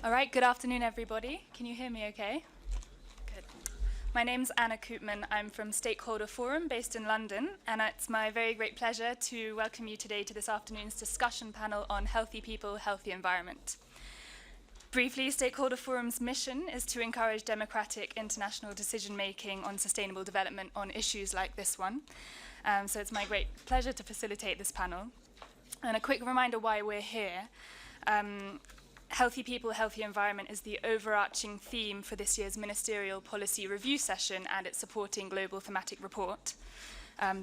All right, good afternoon, everybody. Can you hear me okay? Good. My name's Anna Koopman. I'm from Stakeholder Forum based in London, and it's my very great pleasure to welcome you today to this afternoon's discussion panel on healthy people, healthy environment. Briefly, Stakeholder Forum's mission is to encourage democratic international decision-making on sustainable development on issues like this one. So it's my great pleasure to facilitate this panel. And a quick reminder why we're here. Healthy people, healthy environment is the overarching theme for this year's Ministerial Policy Review session and its supporting global thematic report.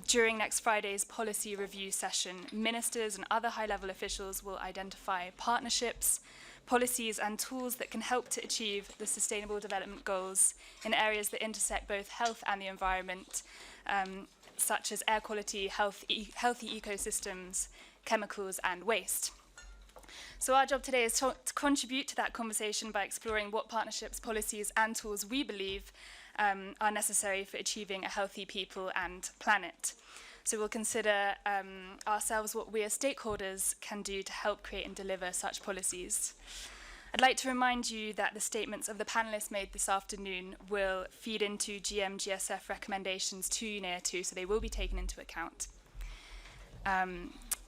During next Friday's policy review session, ministers and other high-level officials will identify partnerships, policies and tools that can help to achieve the Sustainable Development Goals in areas that intersect both health and the environment, such as air quality, healthy ecosystems, chemicals and waste. So our job today is to contribute to that conversation by exploring what partnerships, policies and tools we believe are necessary for achieving a healthy people and planet. So we'll consider ourselves what we as stakeholders can do to help create and deliver such policies. I'd like to remind you that the statements of the panelists made this afternoon will feed into GMGSF recommendations to UNEA2, so they will be taken into account.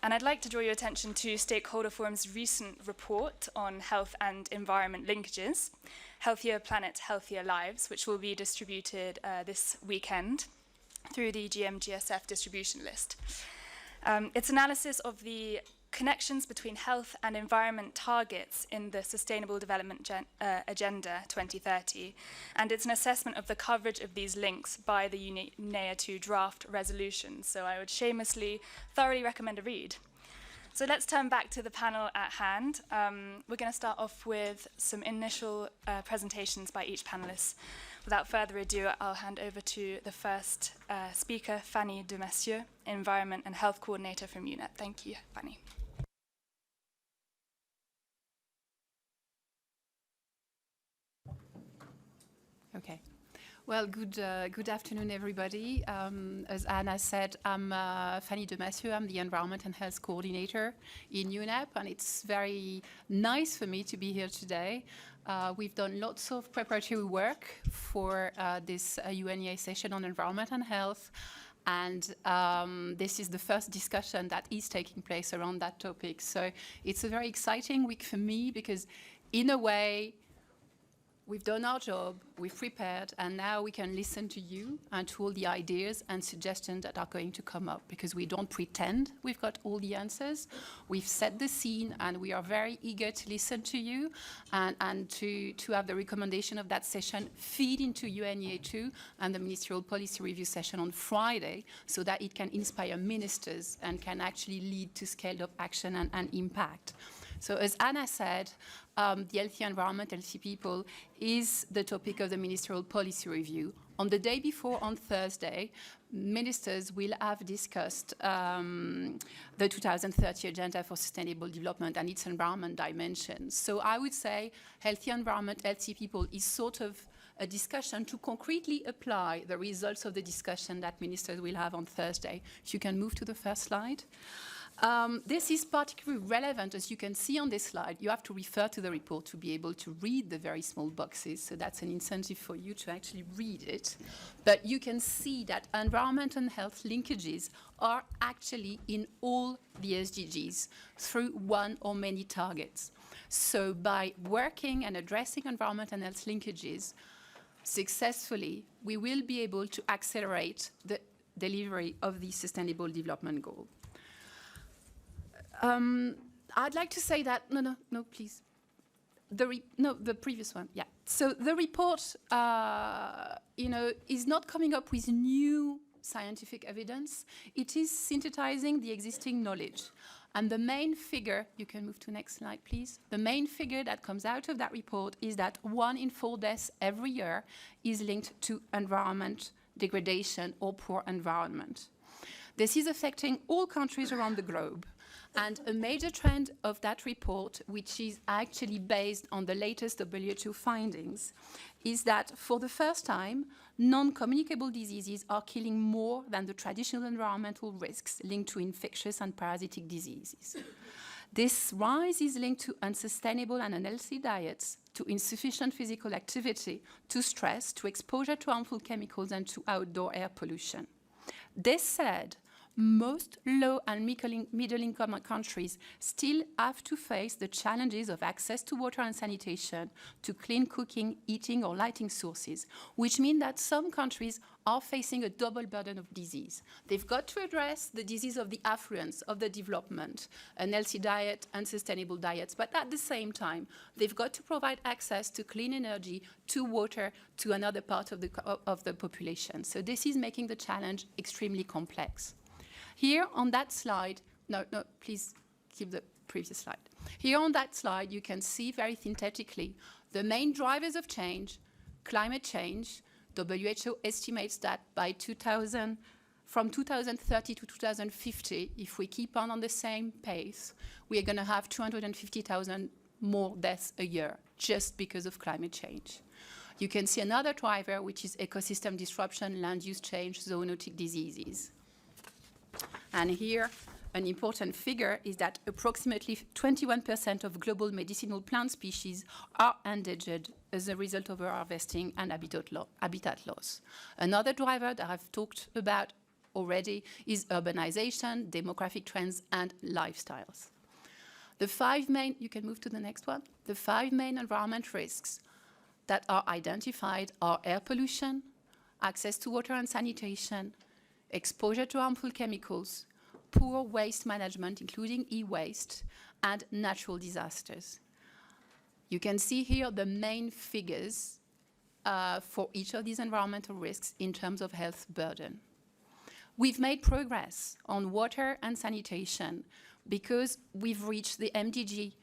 And I'd like to draw your attention to Stakeholder Forum's recent report on health and environment linkages, Healthier Planet, Healthier Lives, which will be distributed this weekend through the GMGSF distribution list. Its analysis of the connections between health and environment targets in the Sustainable Development Agenda 2030, and it's an assessment of the coverage of these links by the UNEA2 draft resolution. So I would shamelessly, thoroughly recommend a read. So let's turn back to the panel at hand. We're going to start off with some initial presentations by each panelist. Without further ado, I'll hand over to the first speaker, Fanny de Massieu, Environment and Health Coordinator from UNEP. Thank you, Fanny. Okay. Well, good afternoon, everybody. As Anna said, I'm Fanny de Massieu. I'm the Environment and Health Coordinator in UNEP, and it's very nice for me to be here today. We've done lots of preparatory work for this UNEA session on environment and health, and this is the first discussion that is taking place around that topic. So it's a very exciting week for me because, in a way, we've done our job, we've prepared, and now we can listen to you and to all the ideas and suggestions that are going to come up, because we don't pretend we've got all the answers. We've set the scene, and we are very eager to listen to you and to have the recommendation of that session feed into UNEA2 and the Ministerial Policy Review session on Friday, so that it can inspire ministers and can actually lead to scaled-up action and impact. So as Anna said, the healthy environment, healthy people is the topic of the Ministerial Policy Review. On the day before, on Thursday, ministers will have discussed the 2030 Agenda for Sustainable Development and its environment dimensions. So I would say healthy environment, healthy people is sort of a discussion to concretely apply the results of the discussion that ministers will have on Thursday. If you can move to the first slide. This is particularly relevant, as you can see on this slide. You have to refer to the report to be able to read the very small boxes, so that's an incentive for you to actually read it. But you can see that environment and health linkages are actually in all the SDGs through one or many targets. So by working and addressing environment and health linkages successfully, we will be able to accelerate the delivery of the Sustainable Development Goal. I'd like to say that, no, please. The previous one, yeah. So the report, is not coming up with new scientific evidence. It is synthesizing the existing knowledge. And the main figure, you can move to the next slide, please. The main figure that comes out of that report is that 1 in 4 deaths every year is linked to environment degradation or poor environment. This is affecting all countries around the globe. And a major trend of that report, which is actually based on the latest WHO findings, is that for the first time, non-communicable diseases are killing more than the traditional environmental risks linked to infectious and parasitic diseases. This rise is linked to unsustainable and unhealthy diets, to insufficient physical activity, to stress, to exposure to harmful chemicals, and to outdoor air pollution. This said, most low and middle-income countries still have to face the challenges of access to water and sanitation, to clean cooking, eating, or lighting sources, which means that some countries are facing a double burden of disease. They've got to address the disease of the affluence, of the development, unhealthy diet, unsustainable diets, but at the same time, they've got to provide access to clean energy, to water, to another part of the population. So this is making the challenge extremely complex. Here on that slide, no, please keep the previous slide. Here on that slide, you can see very synthetically the main drivers of change, climate change. WHO estimates that by from 2030 to 2050, if we keep on the same pace, we are going to have 250,000 more deaths a year just because of climate change. You can see another driver, which is ecosystem disruption, land use change, zoonotic diseases. And here, an important figure is that approximately 21% of global medicinal plant species are endangered as a result of overharvesting and habitat loss. Another driver that I've talked about already is urbanization, demographic trends, and lifestyles. The 5 main, you can move to the next one, the 5 main environment risks that are identified are air pollution, access to water and sanitation, exposure to harmful chemicals, poor waste management, including e-waste, and natural disasters. You can see here the main figures for each of these environmental risks in terms of health burden. We've made progress on water and sanitation because we've reached the MDG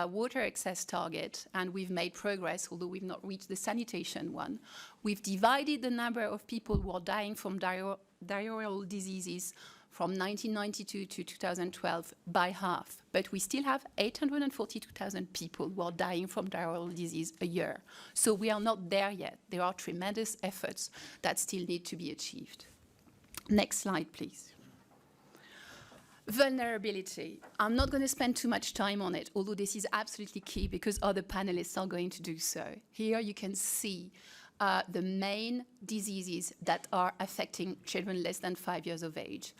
water excess target, and we've made progress, although we've not reached the sanitation one. We've divided the number of people who are dying from diarrheal diseases from 1992 to 2012 by half, but we still have 842,000 people who are dying from diarrheal disease a year. So we are not there yet. There are tremendous efforts that still need to be achieved. Next slide, please. Vulnerability. I'm not going to spend too much time on it, although this is absolutely key because other panelists are going to do so. Here you can see the main diseases that are affecting children less than 5 years of age.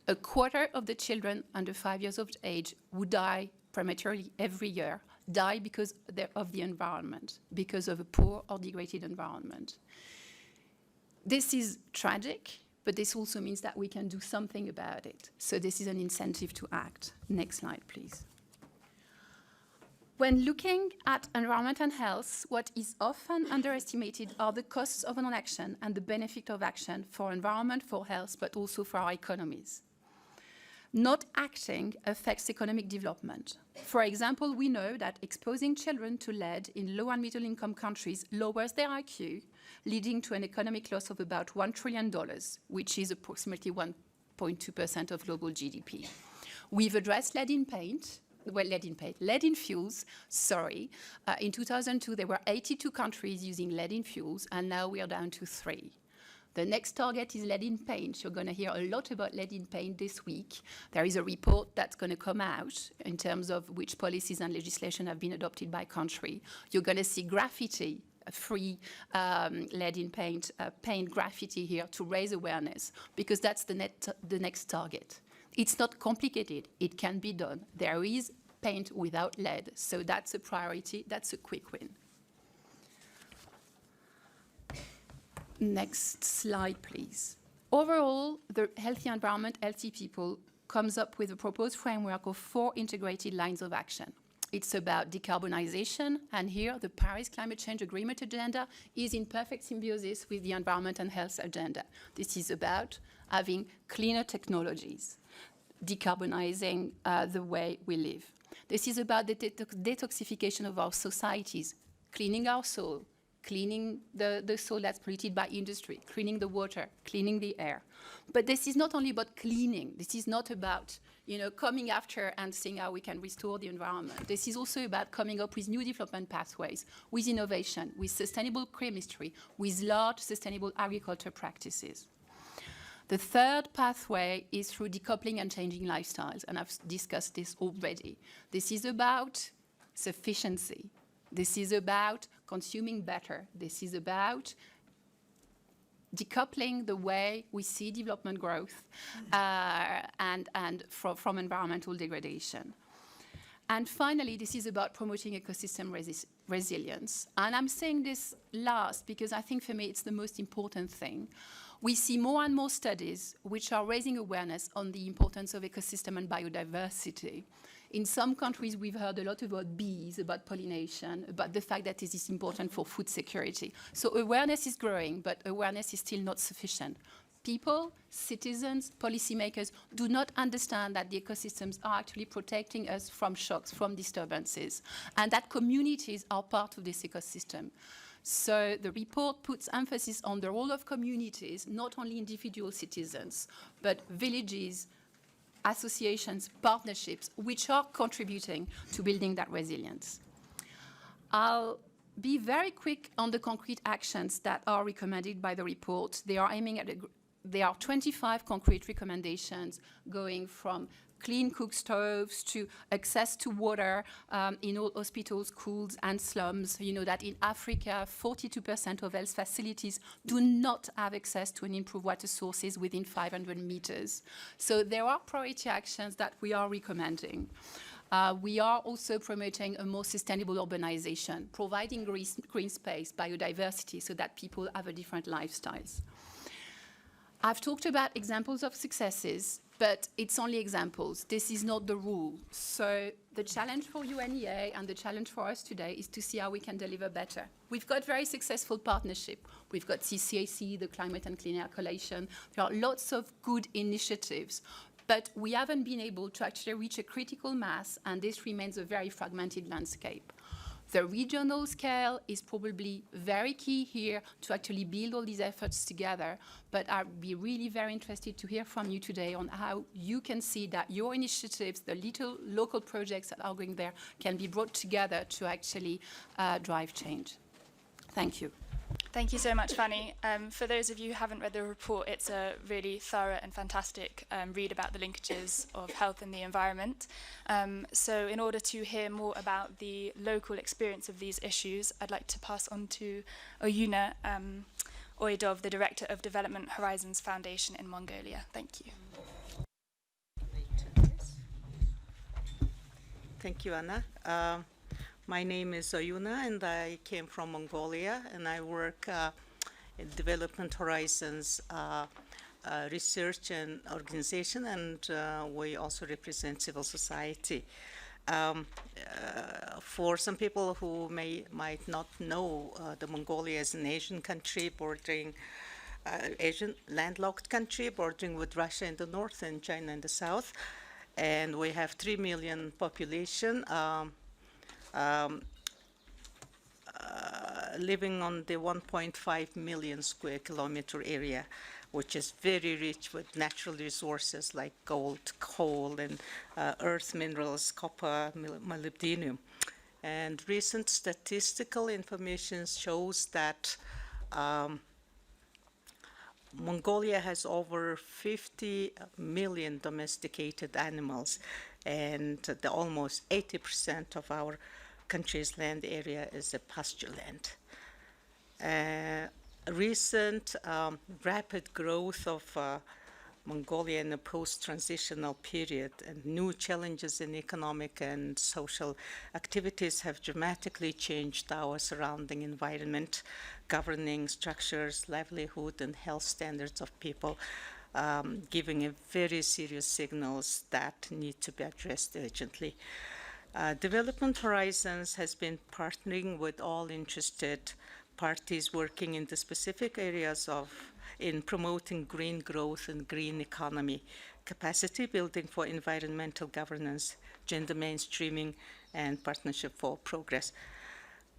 A quarter of the children under 5 years of age who die prematurely every year die because of the environment, because of a poor or degraded environment. This is tragic, but this also means that we can do something about it. So this is an incentive to act. Next slide, please. When looking at environment and health, what is often underestimated are the costs of inaction and the benefit of action for environment, for health, but also for our economies. Not acting affects economic development. For example, we know that exposing children to lead in low and middle income countries lowers their IQ, leading to an economic loss of about $1 trillion, which is approximately 1.2% of global GDP. We've addressed lead in fuels, sorry. In 2002, there were 82 countries using lead in fuels, and now we are down to 3. The next target is lead in paint. You're going to hear a lot about lead in paint this week. There is a report that's going to come out in terms of which policies and legislation have been adopted by country. You're going to see graffiti, free lead in paint, paint graffiti here to raise awareness, because that's the next target. It's not complicated. It can be done. There is paint without lead, so that's a priority. That's a quick win. Next slide, please. Overall, the Healthy Environment, Healthy People comes up with a proposed framework of 4 integrated lines of action. It's about decarbonization, and here the Paris Climate Change Agreement agenda is in perfect symbiosis with the environment and health agenda. This is about having cleaner technologies, decarbonizing the way we live. This is about the detoxification of our societies, cleaning our soil, cleaning the soil that's polluted by industry, cleaning the water, cleaning the air. But this is not only about cleaning. This is not about, coming after and seeing how we can restore the environment. This is also about coming up with new development pathways, with innovation, with sustainable chemistry, with large sustainable agriculture practices. The third pathway is through decoupling and changing lifestyles, and I've discussed this already. This is about sufficiency. This is about consuming better. This is about decoupling the way we see development growth and from environmental degradation. And finally, this is about promoting ecosystem resilience. And I'm saying this last because I think for me it's the most important thing. We see more and more studies which are raising awareness on the importance of ecosystem and biodiversity. In some countries, we've heard a lot about bees, about pollination, about the fact that it is important for food security. So awareness is growing, but awareness is still not sufficient. People, citizens, policymakers do not understand that the ecosystems are actually protecting us from shocks, from disturbances, and that communities are part of this ecosystem. So the report puts emphasis on the role of communities, not only individual citizens, but villages, associations, partnerships, which are contributing to building that resilience. I'll be very quick on the concrete actions that are recommended by the report. They are aiming at there are 25 concrete recommendations going from clean cook stoves to access to water in all hospitals, schools, and slums. You know that in Africa, 42% of health facilities do not have access to an improved water sources within 500 meters. So there are priority actions that we are recommending. We are also promoting a more sustainable urbanization, providing green space, biodiversity, so that people have a different lifestyles. I've talked about examples of successes, but it's only examples. This is not the rule. So the challenge for UNEA and the challenge for us today is to see how we can deliver better. We've got very successful partnership. We've got CCAC, the Climate and Clean Air Coalition. There are lots of good initiatives, but we haven't been able to actually reach a critical mass, and this remains a very fragmented landscape. The regional scale is probably very key here to actually build all these efforts together, but I'd be really very interested to hear from you today on how you can see that your initiatives, the little local projects that are going there, can be brought together to actually drive change. Thank you. Thank you so much, Fanny. For those of you who haven't read the report, it's a really thorough and fantastic read about the linkages of health and the environment. So in order to hear more about the local experience of these issues, I'd like to pass on to Oyuna Oydov, the Director of Development Horizons Foundation in Mongolia. Thank you. Thank you, Anna. My name is Oyuna, and I came from Mongolia, and I work in Development Horizons research and organization, and we also represent civil society. For some people who might not know, the Mongolia is an Asian country bordering Asian landlocked country bordering with Russia in the north and China in the south, and we have 3 million population. Living on the 1.5 million square kilometer area, which is very rich with natural resources like gold, coal, and earth minerals, copper, molybdenum. And recent statistical information shows that Mongolia has over 50 million domesticated animals, and almost 80% of our country's land area is a pasture land. Recent rapid growth of Mongolia in a post-transitional period and new challenges in economic and social activities have dramatically changed our surrounding environment, governing structures, livelihood, and health standards of people, giving a very serious signals that need to be addressed urgently. Development Horizons has been partnering with all interested parties working in the specific areas in promoting green growth and green economy, capacity building for environmental governance, gender mainstreaming, and partnership for progress.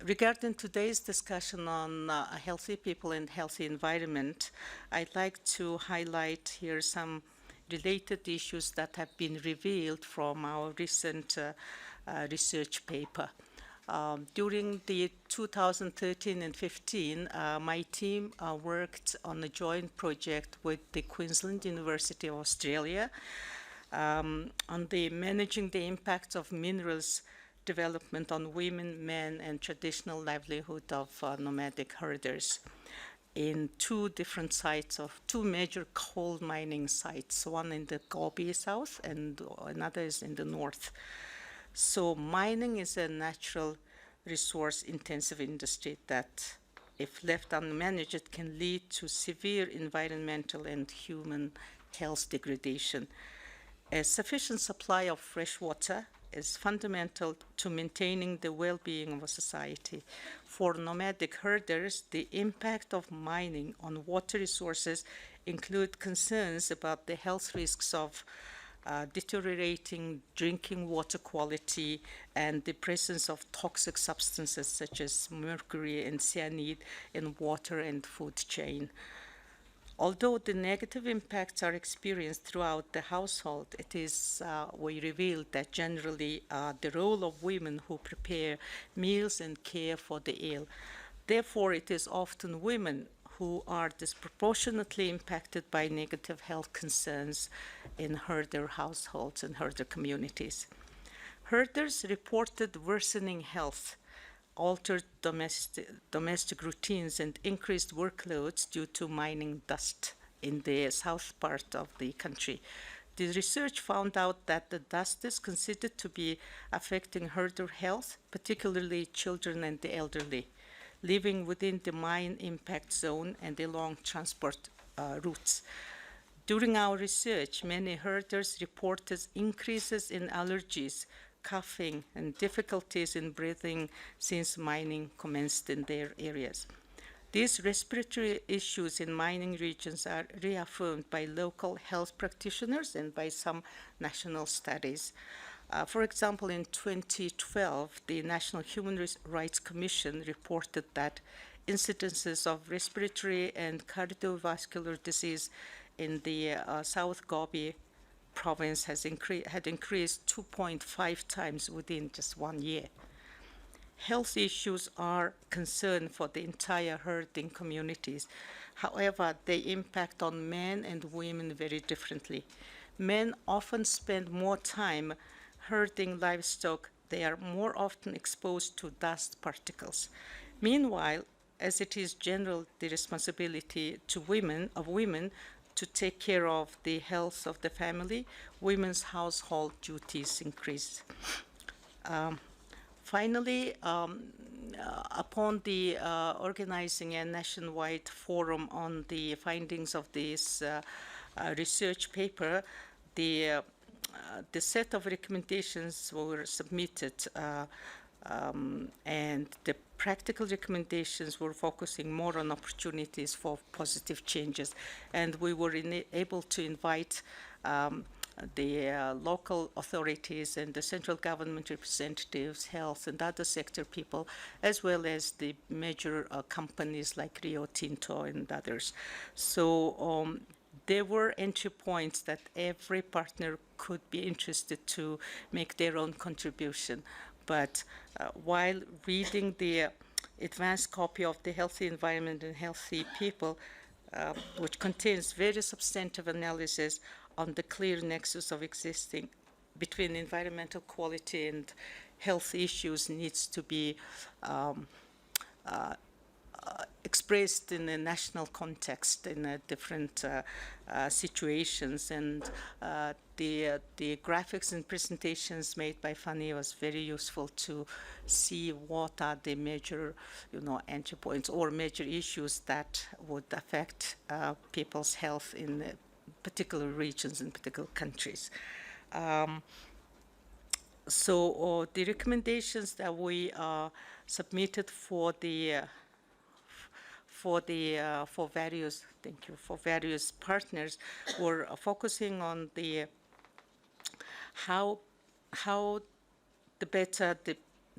Regarding today's discussion on healthy people and healthy environment, I'd like to highlight here some related issues that have been revealed from our recent research paper. During the 2013 and 15, my team worked on a joint project with the Queensland University of Australia on the managing the impact of minerals development on women, men, and traditional livelihood of nomadic herders in two different sites of two major coal mining sites, one in the Gobi South and another is in the north. So mining is a natural resource intensive industry that, if left unmanaged, it can lead to severe environmental and human health degradation. A sufficient supply of fresh water is fundamental to maintaining the well-being of a society. For nomadic herders, the impact of mining on water resources include concerns about the health risks of deteriorating drinking water quality and the presence of toxic substances such as mercury and cyanide in water and food chain. Although the negative impacts are experienced throughout the household, it is, we revealed that generally the role of women who prepare meals and care for the ill. Therefore, it is often women who are disproportionately impacted by negative health concerns in herder households and herder communities. Herders reported worsening health, altered domestic routines, and increased workloads due to mining dust in the south part of the country. The research found out that the dust is considered to be affecting herder health, particularly children and the elderly, living within the mine impact zone and the long transport routes. During our research, many herders reported increases in allergies, coughing, and difficulties in breathing since mining commenced in their areas. These respiratory issues in mining regions are reaffirmed by local health practitioners and by some national studies. For example, in 2012, the National Human Rights Commission reported that incidences of respiratory and cardiovascular disease in the South Gobi province had increased 2.5 times within just 1 year. Health issues are concern for the entire herding communities. However, they impact on men and women very differently. Men often spend more time herding livestock. They are more often exposed to dust particles. Meanwhile, as it is generally the responsibility of women to take care of the health of the family, women's household duties increase. Finally, upon the organizing a nationwide forum on the findings of this research paper, the set of recommendations were submitted, and the practical recommendations were focusing more on opportunities for positive changes. And we were able to invite the local authorities and the central government representatives, health and other sector people, as well as the major companies like Rio Tinto and others. So there were entry points that every partner could be interested to make their own contribution. But while reading the advanced copy of the Healthy Environment and Healthy People, which contains very substantive analysis on the clear nexus of existing between environmental quality and health issues, needs to be expressed in a national context in different situations. And the graphics and presentations made by Fanny was very useful to see what are the major, entry points or major issues that would affect people's health in particular regions and particular countries. So the recommendations that we submitted for various partners were focusing on the how the better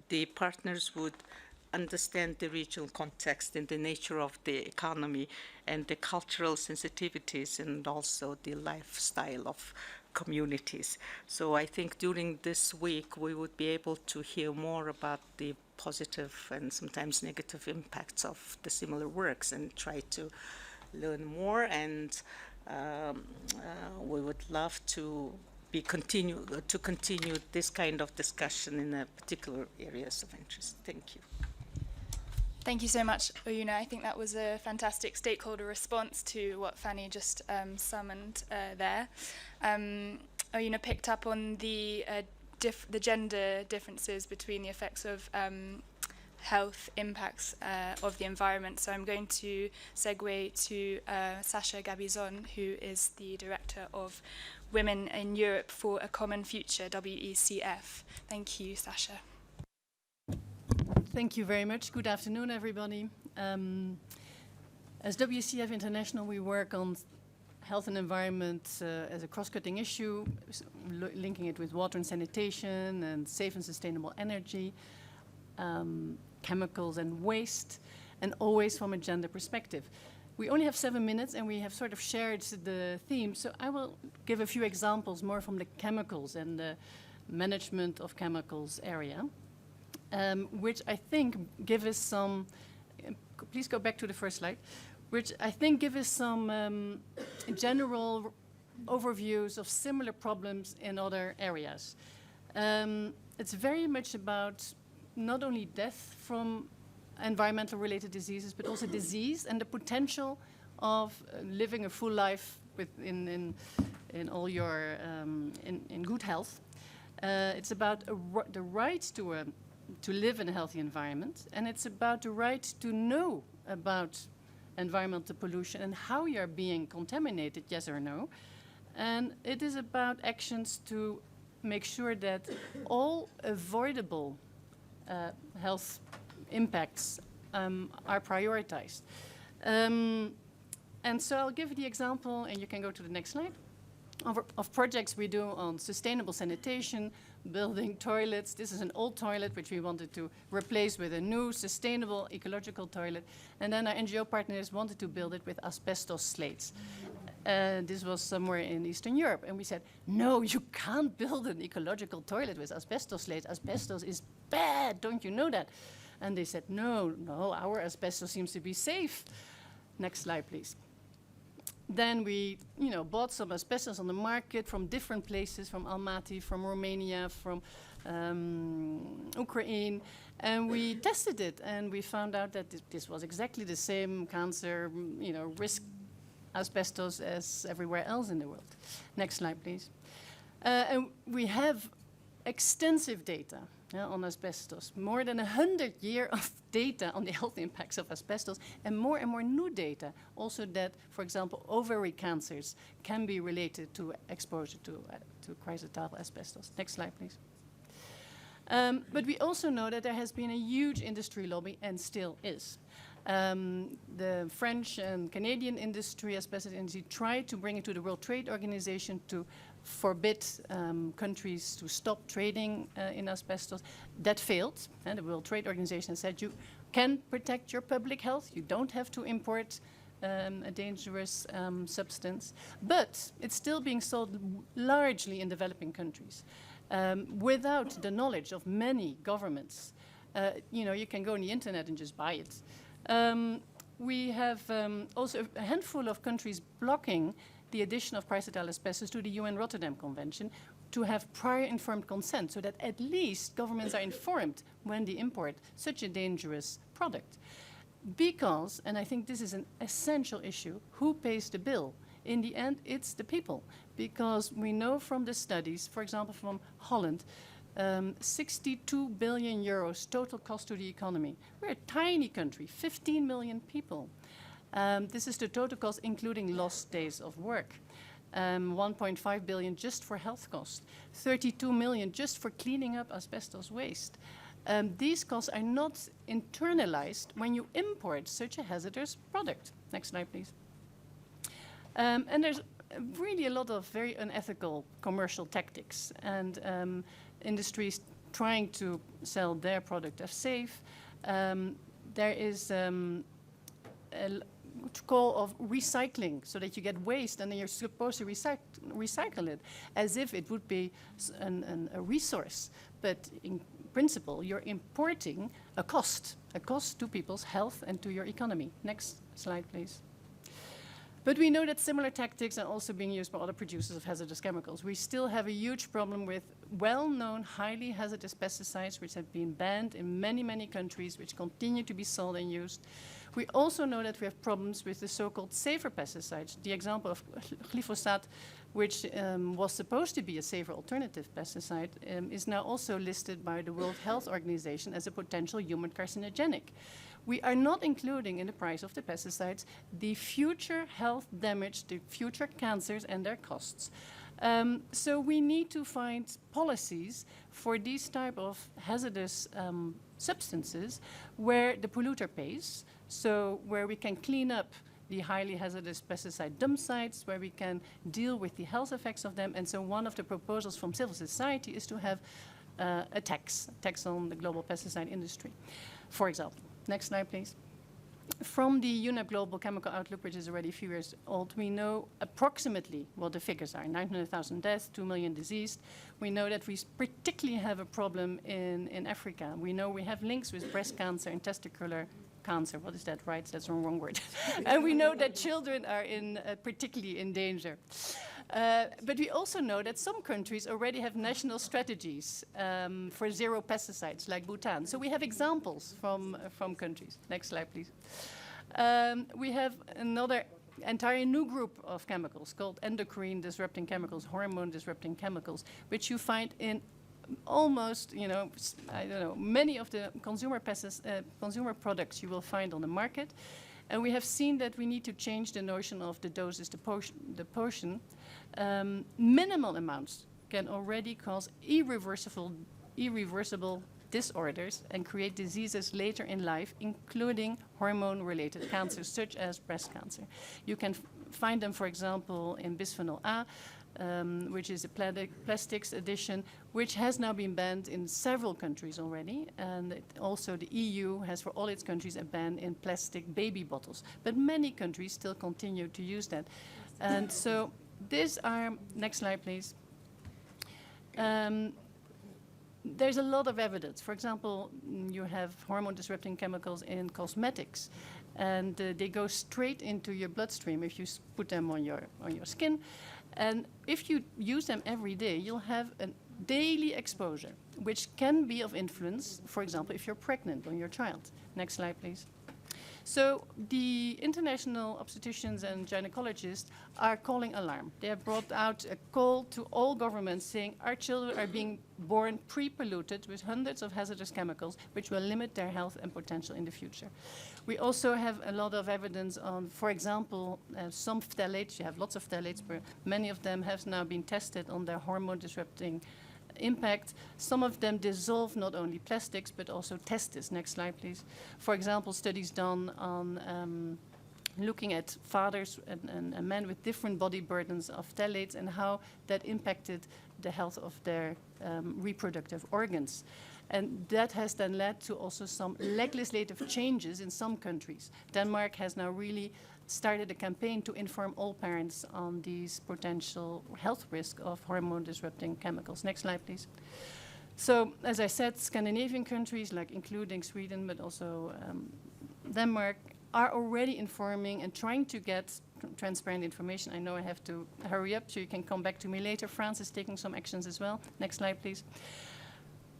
the partners would understand the regional context and the nature of the economy and the cultural sensitivities and also the lifestyle of communities. So I think during this week we would be able to hear more about the positive and sometimes negative impacts of the similar works and try to learn more. And we would love to continue this kind of discussion in particular areas of interest. Thank you. Thank you so much, Oyuna. I think that was a fantastic stakeholder response to what Fanny just summoned there. Oyuna picked up on the gender differences between the effects of health impacts of the environment. So I'm going to segue to Sasha Gabizon, who is the director of Women in Europe for a Common Future, WECF. Thank you, Sasha. Thank you very much. Good afternoon, everybody. As WCF International, we work on health and environment as a cross-cutting issue, linking it with water and sanitation and safe and sustainable energy, chemicals and waste, and always from a gender perspective. We only have 7 minutes and we have sort of shared the theme, so I will give a few examples more from the chemicals and the management of chemicals area. Which I think give us some, please go back to the first slide, which I think give us some general overviews of similar problems in other areas. It's very much about not only death from environmental related diseases, but also disease and the potential of living a full life in all your, in good health. It's about the right to live in a healthy environment, and it's about the right to know about environmental pollution and how you're being contaminated, yes or no. And it is about actions to make sure that all avoidable health impacts are prioritized. And so I'll give the example, and you can go to the next slide, of projects we do on sustainable sanitation, building toilets. This is an old toilet which we wanted to replace with a new sustainable ecological toilet. And then our NGO partners wanted to build it with asbestos slates. This was somewhere in Eastern Europe. And we said, no, you can't build an ecological toilet with asbestos slates. Asbestos is bad, don't you know that? And they said, no, our asbestos seems to be safe. Next slide, please. Then we, bought some asbestos on the market from different places, from Almaty, from Romania, from Ukraine, and we tested it, and we found out that this was exactly the same cancer, risk asbestos as everywhere else in the world. Next slide, please. And we have extensive data on asbestos, more than 100 years of data on the health impacts of asbestos, and more new data, also that, for example, ovary cancers can be related to exposure to chrysotile asbestos. Next slide, please. But we also know that there has been a huge industry lobby, and still is. The French and Canadian industry, asbestos industry, tried to bring it to the World Trade Organization to forbid countries to stop trading in asbestos. That failed, and the World Trade Organization said you can protect your public health, you don't have to import a dangerous substance, but it's still being sold largely in developing countries without the knowledge of many governments. You can go on the internet and just buy it. We have also a handful of countries blocking the addition of chrysotile asbestos to the UN Rotterdam Convention to have prior informed consent, so that at least governments are informed when they import such a dangerous product. Because, and I think this is an essential issue, who pays the bill? In the end, it's the people. Because we know from the studies, for example, from Holland, 62 billion euros total cost to the economy. We're a tiny country, 15 million people. This is the total cost, including lost days of work. 1.5 billion just for health costs, 32 million just for cleaning up asbestos waste. These costs are not internalized when you import such a hazardous product. Next slide, please. And there's really a lot of very unethical commercial tactics, and industries trying to sell their product as safe. There is a call of recycling, so that you get waste and then you're supposed to recycle it as if it would be a resource. But principle, you're importing a cost to people's health and to your economy. Next slide, please. But we know that similar tactics are also being used by other producers of hazardous chemicals. We still have a huge problem with well-known, highly hazardous pesticides, which have been banned in many, many countries, which continue to be sold and used. We also know that we have problems with the so-called safer pesticides. The example of glyphosate, which was supposed to be a safer alternative pesticide, is now also listed by the World Health Organization as a potential human carcinogenic. We are not including in the price of the pesticides the future health damage, the future cancers and their costs. So we need to find policies for these type of hazardous substances where the polluter pays, so where we can clean up the highly hazardous pesticide dump sites, where we can deal with the health effects of them. And so one of the proposals from civil society is to have a tax on the global pesticide industry, for example. Next slide, please. From the UNEP Global Chemical Outlook, which is already a few years old, we know approximately what the figures are. 900,000 deaths, 2 million diseased. We know that we particularly have a problem in Africa. We know we have links with breast cancer and testicular cancer. What is that, right? That's the wrong word. And we know that children are particularly in danger. But we also know that some countries already have national strategies for zero pesticides, like Bhutan. So we have examples from countries. Next slide, please. We have another entire new group of chemicals called endocrine disrupting chemicals, hormone disrupting chemicals, which you find in almost, many of the consumer products you will find on the market. And we have seen that we need to change the notion of the doses, the potion. Minimal amounts can already cause irreversible disorders and create diseases later in life, including hormone-related cancers, such as breast cancer. You can find them, for example, in bisphenol A, which is a plastics addition, which has now been banned in several countries already. And also the EU has, for all its countries, a ban in plastic baby bottles. But many countries still continue to use that. And so these are, next slide, please. There's a lot of evidence. For example, you have hormone-disrupting chemicals in cosmetics, and they go straight into your bloodstream if you put them on your skin. And if you use them every day, you'll have a daily exposure, which can be of influence, for example, if you're pregnant on your child. Next slide, please. So the international obstetricians and gynecologists are calling alarm. They have brought out a call to all governments saying our children are being born pre-polluted with hundreds of hazardous chemicals, which will limit their health and potential in the future. We also have a lot of evidence on, for example, some phthalates. You have lots of phthalates, but many of them have now been tested on their hormone-disrupting impact. Some of them dissolve not only plastics, but also testes. Next slide, please. For example, studies done on looking at fathers and men with different body burdens of phthalates and how that impacted the health of their reproductive organs. And that has then led to also some legislative changes in some countries. Denmark has now really started a campaign to inform all parents on these potential health risks of hormone-disrupting chemicals. Next slide, please. So, as I said, Scandinavian countries, like including Sweden, but also Denmark, are already informing and trying to get transparent information. I know I have to hurry up, so you can come back to me later. France is taking some actions as well. Next slide, please.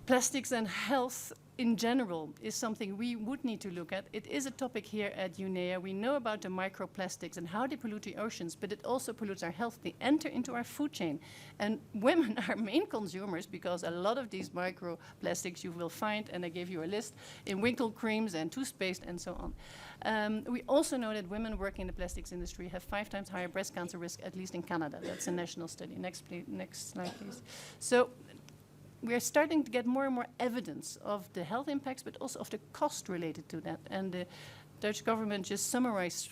Plastics and health in general is something we would need to look at. It is a topic here at UNEA. We know about the microplastics and how they pollute the oceans, but it also pollutes our health. They enter into our food chain. And women are main consumers because a lot of these microplastics you will find, and I gave you a list, in wrinkle creams and toothpaste and so on. We also know that women working in the plastics industry have 5 times higher breast cancer risk, at least in Canada. That's a national study. Next slide, please. So we are starting to get more and more evidence of the health impacts, but also of the cost related to that. And the Dutch government just summarized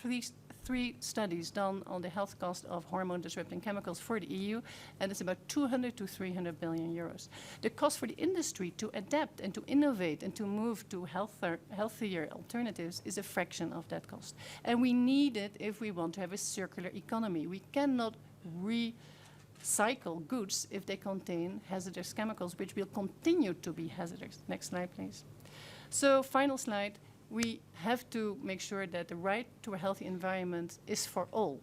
three studies done on the health cost of hormone-disrupting chemicals for the EU, and it's about 200 to 300 billion euros. The cost for the industry to adapt and to innovate and to move to healthier alternatives is a fraction of that cost. And we need it if we want to have a circular economy. We cannot cycle goods if they contain hazardous chemicals, which will continue to be hazardous. Next slide, please. So, final slide. We have to make sure that the right to a healthy environment is for all,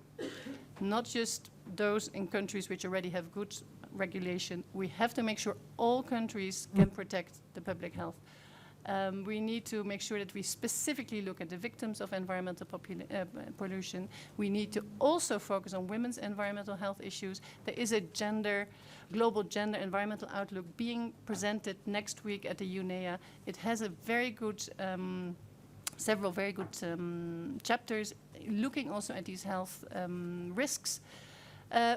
not just those in countries which already have good regulation. We have to make sure all countries can protect the public health. We need to make sure that we specifically look at the victims of environmental pollution. We need to also focus on women's environmental health issues. There is a global gender environmental outlook being presented next week at the UNEA. It has a very good, several very good chapters looking also at these health risks.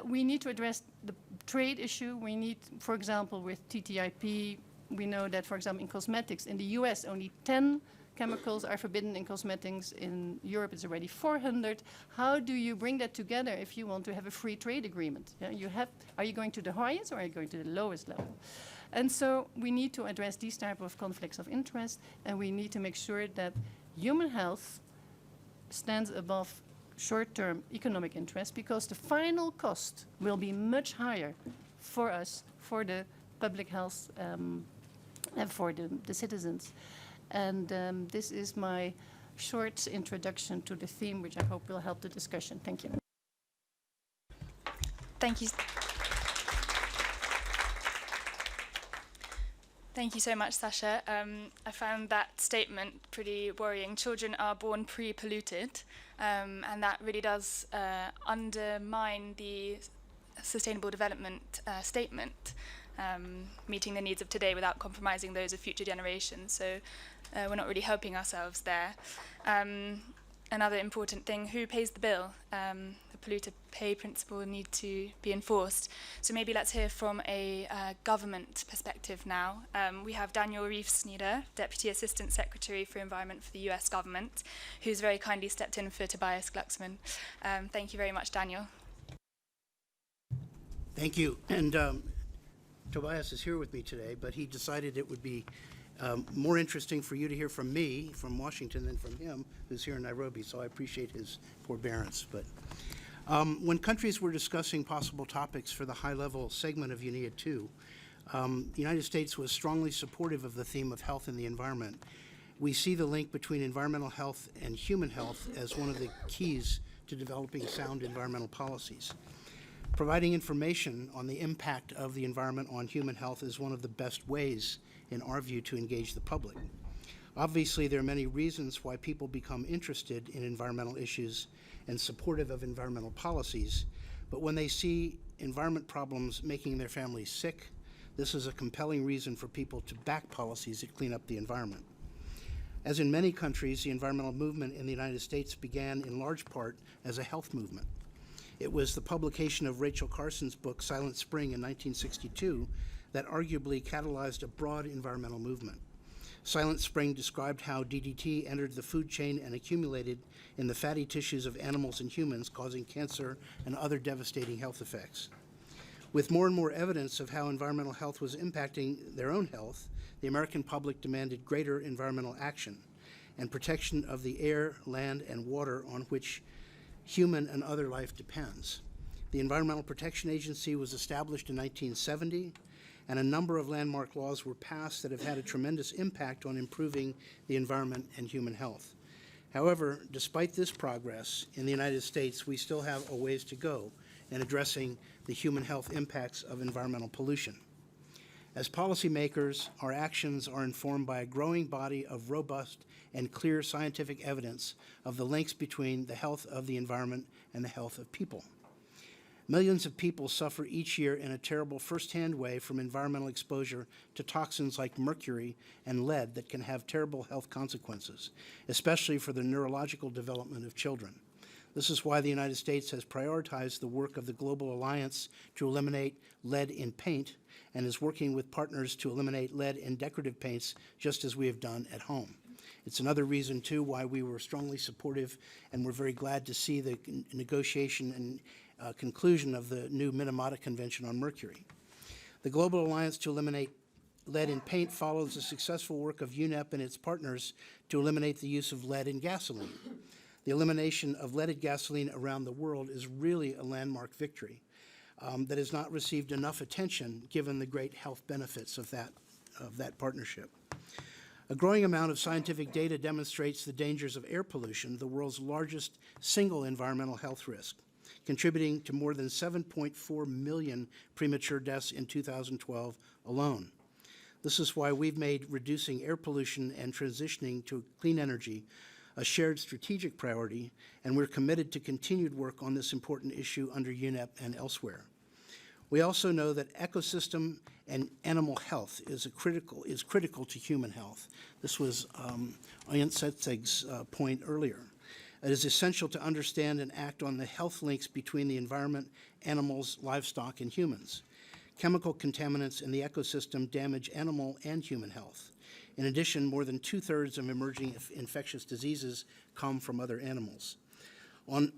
We need to address the trade issue. We need, for example, with TTIP, we know that, for example, in cosmetics, in the US, only 10 chemicals are forbidden in cosmetics. In Europe, it's already 400. How do you bring that together if you want to have a free trade agreement? Yeah, are you going to the highest or are you going to the lowest level? And so we need to address these type of conflicts of interest, and we need to make sure that human health stands above short-term economic interest, because the final cost will be much higher for us, for the public health, and for the citizens. And this is my short introduction to the theme, which I hope will help the discussion. Thank you. Thank you. Thank you so much, Sasha. I found that statement pretty worrying. Children are born pre-polluted, and that really does undermine the Sustainable Development Statement, meeting the needs of today without compromising those of future generations. So we're not really helping ourselves there. Another important thing, who pays the bill? The polluter pay principle need to be enforced. So maybe let's hear from a government perspective now. We have Daniel Reefsneder, Deputy Assistant Secretary for Environment for the US government, who's very kindly stepped in for Tobias Glucksmann. Thank you very much, Daniel. Thank you. And Tobias is here with me today, but he decided it would be more interesting for you to hear from me, from Washington, than from him, who's here in Nairobi, so I appreciate his forbearance. But when countries were discussing possible topics for the high-level segment of UNEA 2, the United States was strongly supportive of the theme of health and the environment. We see the link between environmental health and human health as one of the keys to developing sound environmental policies. Providing information on the impact of the environment on human health is one of the best ways, in our view, to engage the public. Obviously, there are many reasons why people become interested in environmental issues and supportive of environmental policies, but when they see environment problems making their families sick, this is a compelling reason for people to back policies that clean up the environment. As in many countries, the environmental movement in the United States began in large part as a health movement. It was the publication of Rachel Carson's book, Silent Spring, in 1962, that arguably catalyzed a broad environmental movement. Silent Spring described how DDT entered the food chain and accumulated in the fatty tissues of animals and humans, causing cancer and other devastating health effects. With more and more evidence of how environmental health was impacting their own health, the American public demanded greater environmental action and protection of the air, land, and water on which human and other life depends. The Environmental Protection Agency was established in 1970, and a number of landmark laws were passed that have had a tremendous impact on improving the environment and human health. However, despite this progress, in the United States, we still have a ways to go in addressing the human health impacts of environmental pollution. As policymakers, our actions are informed by a growing body of robust and clear scientific evidence of the links between the health of the environment and the health of people. Millions of people suffer each year in a terrible first-hand way from environmental exposure to toxins like mercury and lead that can have terrible health consequences, especially for the neurological development of children. This is why the United States has prioritized the work of the Global Alliance to eliminate lead in paint and is working with partners to eliminate lead in decorative paints, just as we have done at home. It's another reason, too, why we were strongly supportive, and we're very glad to see the negotiation and conclusion of the new Minamata Convention on Mercury. The Global Alliance to Eliminate Lead in Paint follows the successful work of UNEP and its partners to eliminate the use of lead in gasoline. The elimination of leaded gasoline around the world is really a landmark victory. that has not received enough attention given the great health benefits of that partnership. A growing amount of scientific data demonstrates the dangers of air pollution, the world's largest single environmental health risk, contributing to more than 7.4 million premature deaths in 2012 alone. This is why we've made reducing air pollution and transitioning to clean energy a shared strategic priority, and we're committed to continued work on this important issue under UNEP and elsewhere. We also know that ecosystem and animal health is critical to human health. This was Oyent Setseg's point earlier. It is essential to understand and act on the health links between the environment, animals, livestock, and humans. Chemical contaminants in the ecosystem damage animal and human health. In addition, more than 2/3 of emerging infectious diseases come from other animals. On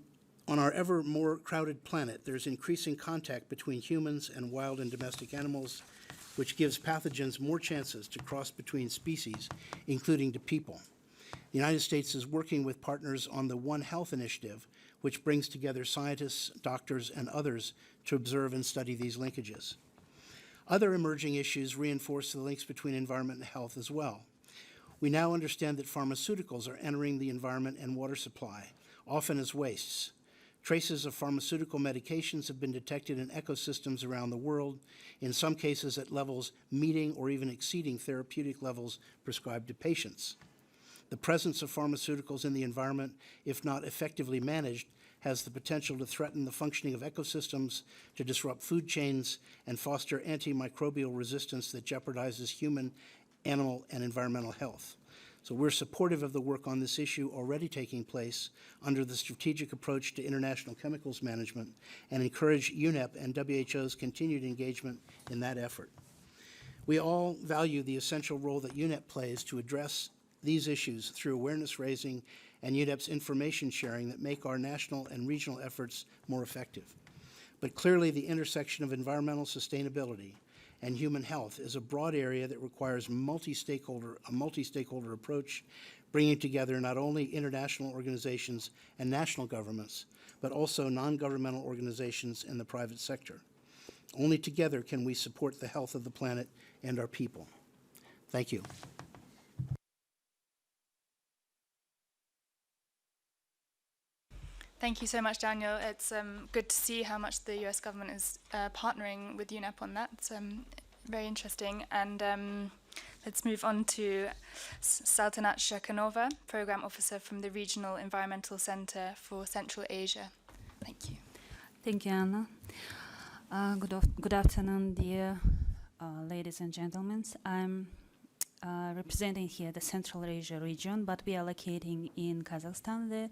our ever more crowded planet, there's increasing contact between humans and wild and domestic animals, which gives pathogens more chances to cross between species, including to people. The United States is working with partners on the One Health initiative, which brings together scientists, doctors, and others to observe and study these linkages. Other emerging issues reinforce the links between environment and health as well. We now understand that pharmaceuticals are entering the environment and water supply, often as wastes. Traces of pharmaceutical medications have been detected in ecosystems around the world, in some cases at levels meeting or even exceeding therapeutic levels prescribed to patients. The presence of pharmaceuticals in the environment, if not effectively managed, has the potential to threaten the functioning of ecosystems, to disrupt food chains, and foster antimicrobial resistance that jeopardizes human, animal, and environmental health. So we're supportive of the work on this issue already taking place under the strategic approach to international chemicals management and encourage UNEP and WHO's continued engagement in that effort. We all value the essential role that UNEP plays to address these issues through awareness raising and UNEP's information sharing that make our national and regional efforts more effective. But clearly the intersection of environmental sustainability and human health is a broad area that requires a multi-stakeholder approach, bringing together not only international organizations and national governments, but also non-governmental organizations and the private sector. Only together can we support the health of the planet and our people. Thank you. Thank you so much, Daniel. It's good to see how much the US government is partnering with UNEP on that. It's very interesting. And let's move on to Saltanat Shakanova, Program Officer from the Regional Environmental Center for Central Asia. Thank you. Thank you, Anna. Good afternoon, dear ladies and gentlemen. I'm representing here the Central Asia region, but we are locating in Kazakhstan, the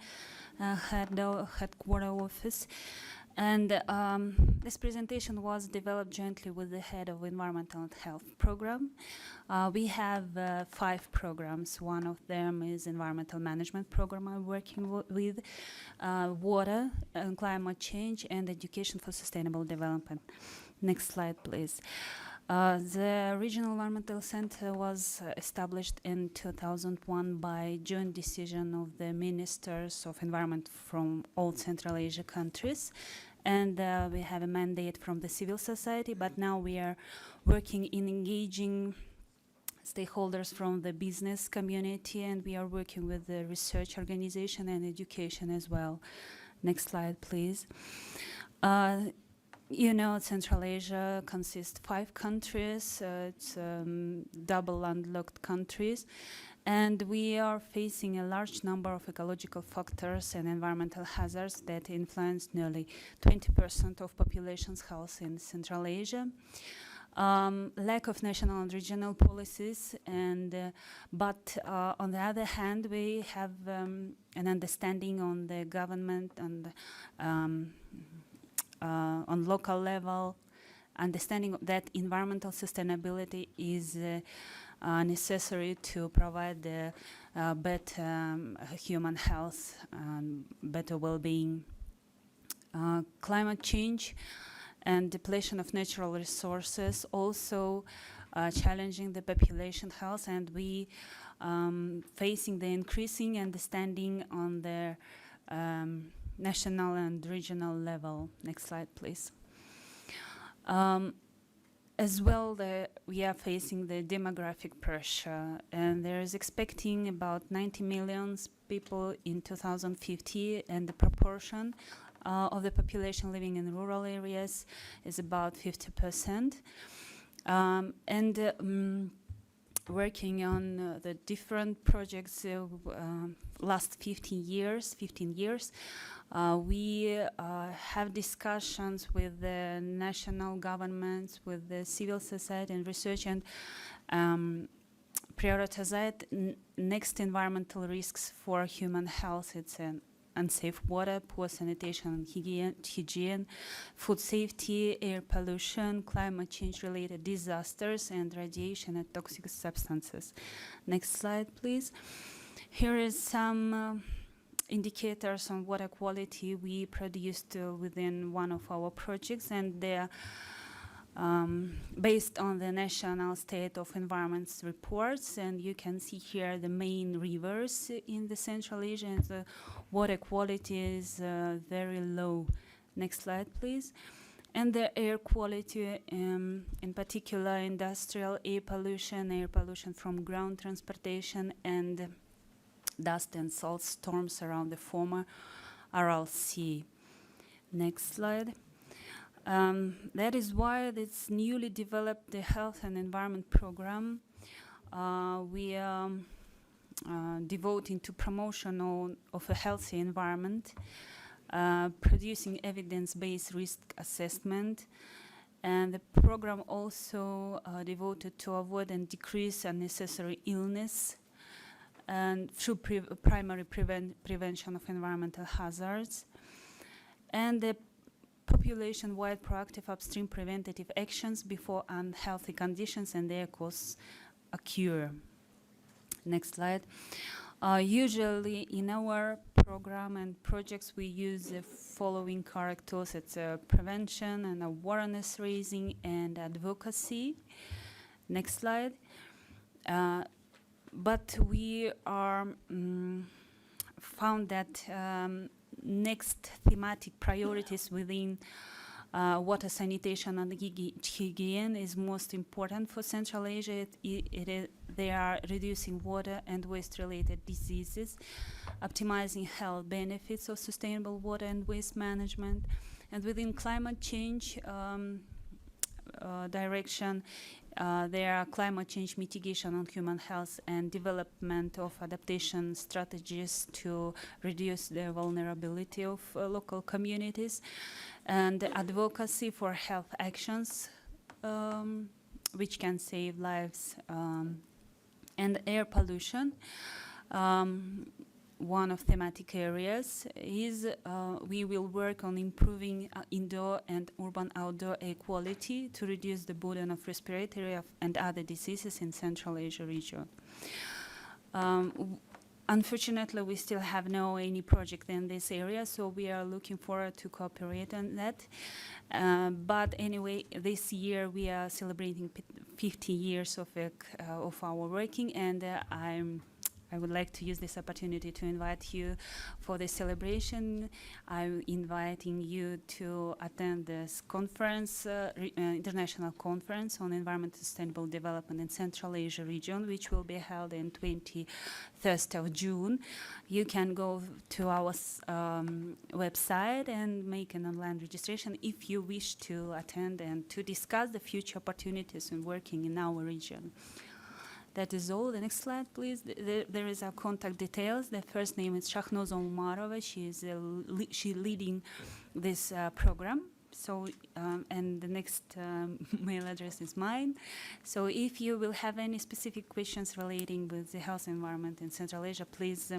headquarter office. And this presentation was developed jointly with the head of Environmental and Health Program. We have 5 programs. One of them is Environmental Management Program I'm working with, Water, Climate Change, and Education for Sustainable Development. Next slide, please. The Regional Environmental Center was established in 2001 by joint decision of the ministers of environment from all Central Asia countries. And we have a mandate from the civil society, but now we are working in engaging stakeholders from the business community, and we are working with the research organization and education as well. Next slide, please. You know, Central Asia consists 5 countries. It's double landlocked countries. And we are facing a large number of ecological factors and environmental hazards that influence nearly 20% of population's health in Central Asia. Lack of national and regional policies, and but on the other hand, we have an understanding on the government and on local level, understanding that environmental sustainability is necessary to provide better human health and better well-being. Climate change and depletion of natural resources also challenging the population health, and we facing the increasing understanding on the national and regional level. Next slide, please. As well, we are facing the demographic pressure, and there is expecting about 90 million people in 2050, and the proportion of the population living in rural areas is about 50%. Working on the different projects last 15 years, we have discussions with the national governments, with the civil society and research, and prioritize next environmental risks for human health. It's an unsafe water, poor sanitation and hygiene, food safety, air pollution, climate change-related disasters, and radiation and toxic substances. Next slide, please. Here is some indicators on water quality we produced within one of our projects, and they're based on the National State of Environments reports, and you can see here the main rivers in the Central Asia, and the water quality is very low. Next slide, please. And the air quality, in particular industrial air pollution from ground transportation, and dust and salt storms around the former Aral Sea. Next slide. That is why this newly developed the Health and Environment Program we are devoting to promotion of a healthy environment, producing evidence-based risk assessment, and the program also devoted to avoid and decrease unnecessary illness and through primary prevention of environmental hazards, and the population-wide proactive upstream preventative actions before unhealthy conditions and their causes occur. Next slide. Usually in our program and projects we use the following characters. It's prevention and awareness raising and advocacy. Next slide. But we are found that next thematic priorities within water sanitation and hygiene is most important for Central Asia. They are reducing water and waste-related diseases, optimizing health benefits of sustainable water and waste management, and within climate change direction, there are climate change mitigation on human health and development of adaptation strategies to reduce the vulnerability of local communities, and advocacy for health actions which can save lives, and air pollution. One of thematic areas is we will work on improving indoor and urban outdoor air quality to reduce the burden of respiratory and other diseases in Central Asia region. Unfortunately, we still have any project in this area, so we are looking forward to cooperate on that. But anyway, this year we are celebrating 50 years of our working, and I would like to use this opportunity to invite you for the celebration. I'm inviting you to attend this conference, international conference on environment and sustainable development in Central Asia region, which will be held in 21st of June. You can go to our website and make an online registration if you wish to attend and to discuss the future opportunities in working in our region. That is all. The next slide, please. There is our contact details. The first name is Shahnoza Umarova. She's leading this program. So, and the next mail address is mine. So, if you will have any specific questions relating with the health environment in Central Asia, please,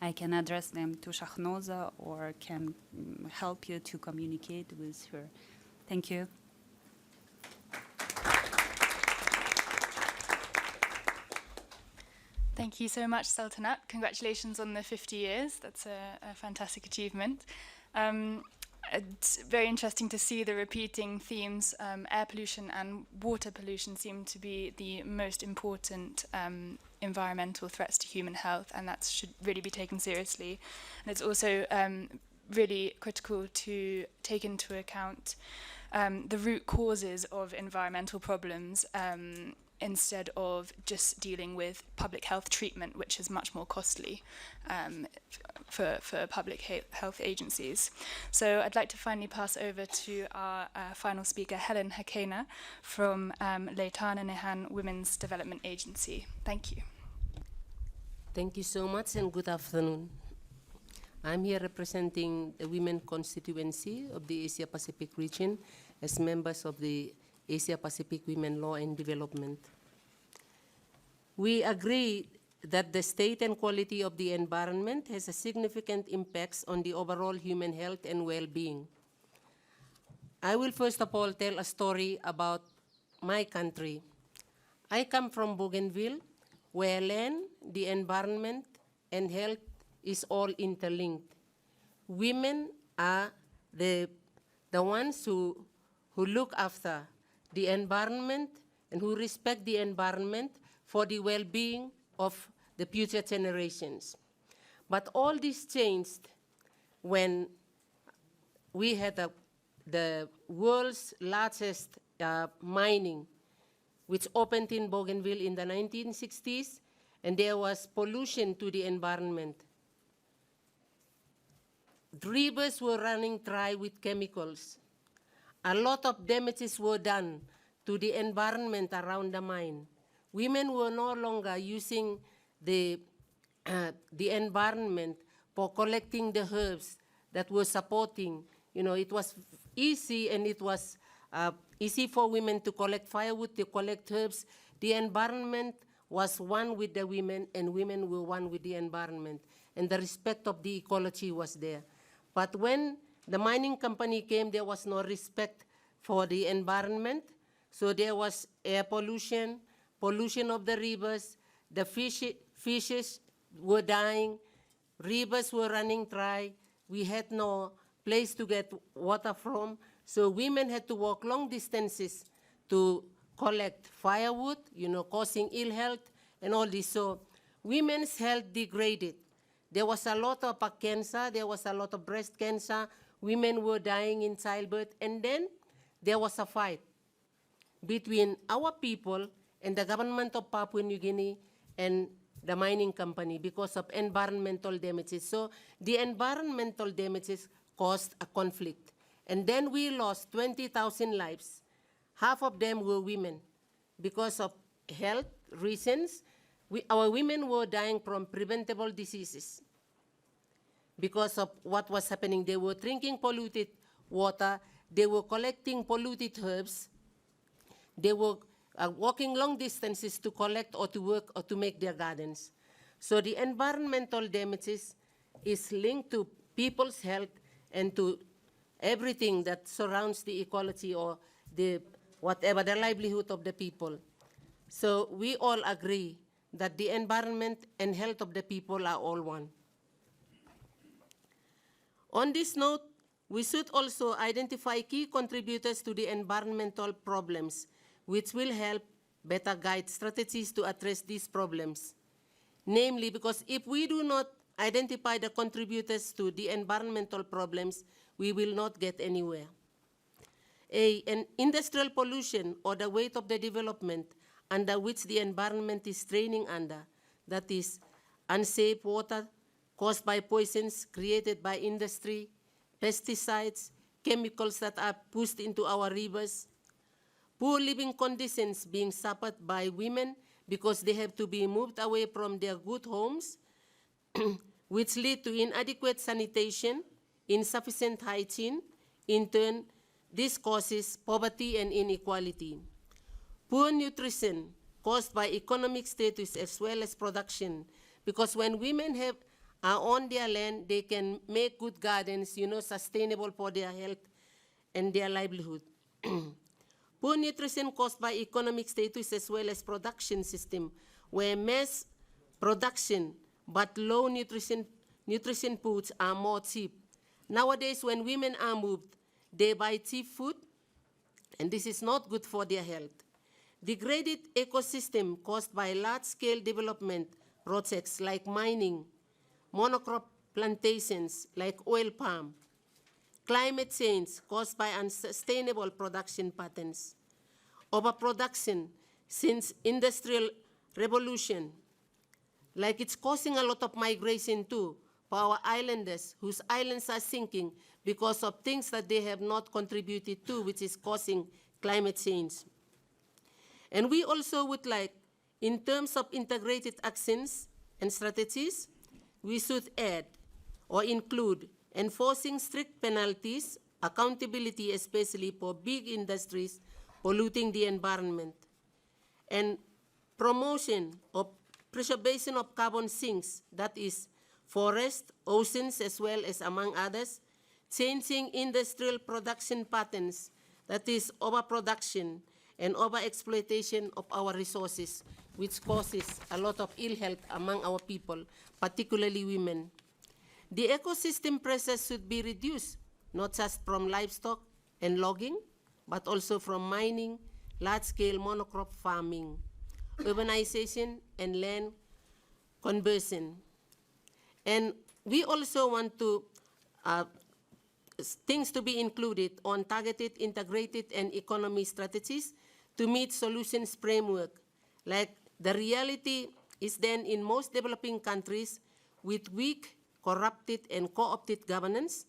I can address them to Shahnoza or can help you to communicate with her. Thank you. Thank you so much, Saltanat. Congratulations on the 50 years. That's a fantastic achievement. It's very interesting to see the repeating themes. Air pollution and water pollution seem to be the most important environmental threats to human health, and that should really be taken seriously. And it's also really critical to take into account the root causes of environmental problems instead of just dealing with public health treatment, which is much more costly for public health agencies. So I'd like to finally pass over to our final speaker, Helen Hakena from Leitana Nehan Women's Development Agency. Thank you. Thank you so much and good afternoon. I'm here representing the women constituency of the Asia Pacific region as members of the Asia Pacific Women Law and Development. We agree that the state and quality of the environment has a significant impacts on the overall human health and well-being. I will first of all tell a story about my country. I come from Bougainville, where land, the environment, and health is all interlinked. Women are the ones who look after the environment and who respect the environment for the well-being of the future generations. But all this changed when we had the world's largest mining, which opened in Bougainville in the 1960s, and there was pollution to the environment. The rivers were running dry with chemicals. A lot of damages were done to the environment around the mine. Women were no longer using the environment for collecting the herbs that were supporting. You know, it was easy, and it was easy for women to collect firewood, to collect herbs. The environment was one with the women, and women were one with the environment. And the respect of the ecology was there. But when the mining company came, there was no respect for the environment. So there was air pollution, pollution of the rivers, the fishes were dying, rivers were running dry, we had no place to get water from, so women had to walk long distances to collect firewood, you know, causing ill health and all this. So women's health degraded. There was a lot of cancer, there was a lot of breast cancer, women were dying in childbirth, and then there was a fight between our people and the government of Papua New Guinea and the mining company because of environmental damages. So the environmental damages caused a conflict. And then we lost 20,000 lives. Half of them were women. Because of health reasons, our women were dying from preventable diseases. Because of what was happening, they were drinking polluted water, they were collecting polluted herbs, they were walking long distances to collect or to work or to make their gardens. So the environmental damages is linked to people's health and to everything that surrounds the ecology or the whatever, the livelihood of the people. So we all agree that the environment and health of the people are all one. On this note, we should also identify key contributors to the environmental problems, which will help better guide strategies to address these problems. Namely, because if we do not identify the contributors to the environmental problems, we will not get anywhere. An industrial pollution, or the weight of the development under which the environment is straining under, that is unsafe water caused by poisons created by industry, pesticides, chemicals that are pushed into our rivers, poor living conditions being suffered by women because they have to be moved away from their good homes, which lead to inadequate sanitation, insufficient hygiene. In turn, this causes poverty and inequality. Poor nutrition caused by economic status as well as production, because when women are on their land, they can make good gardens, you know, sustainable for their health and their livelihood. Poor nutrition caused by economic status as well as production system, where mass production but low nutrition foods are more cheap. Nowadays, when women are moved, they buy cheap food, and this is not good for their health. Degraded ecosystem caused by large-scale development projects like mining, monocrop plantations like oil palm, climate change caused by unsustainable production patterns, overproduction since industrial revolution, like it's causing a lot of migration too for our islanders whose islands are sinking because of things that they have not contributed to, which is causing climate change. And we also would like, in terms of integrated actions and strategies, we should add or include enforcing strict penalties, accountability especially for big industries polluting the environment, and promotion of preservation of carbon sinks, that is forests, oceans, as well as, among others, changing industrial production patterns, that is overproduction and overexploitation of our resources, which causes a lot of ill health among our people, particularly women. The ecosystem pressures should be reduced, not just from livestock and logging, but also from mining, large-scale monocrop farming, urbanization, and land conversion. And we also want to things to be included on targeted, integrated, and economy strategies to meet solutions framework. Like the reality is then in most developing countries with weak, corrupted, and co-opted governance,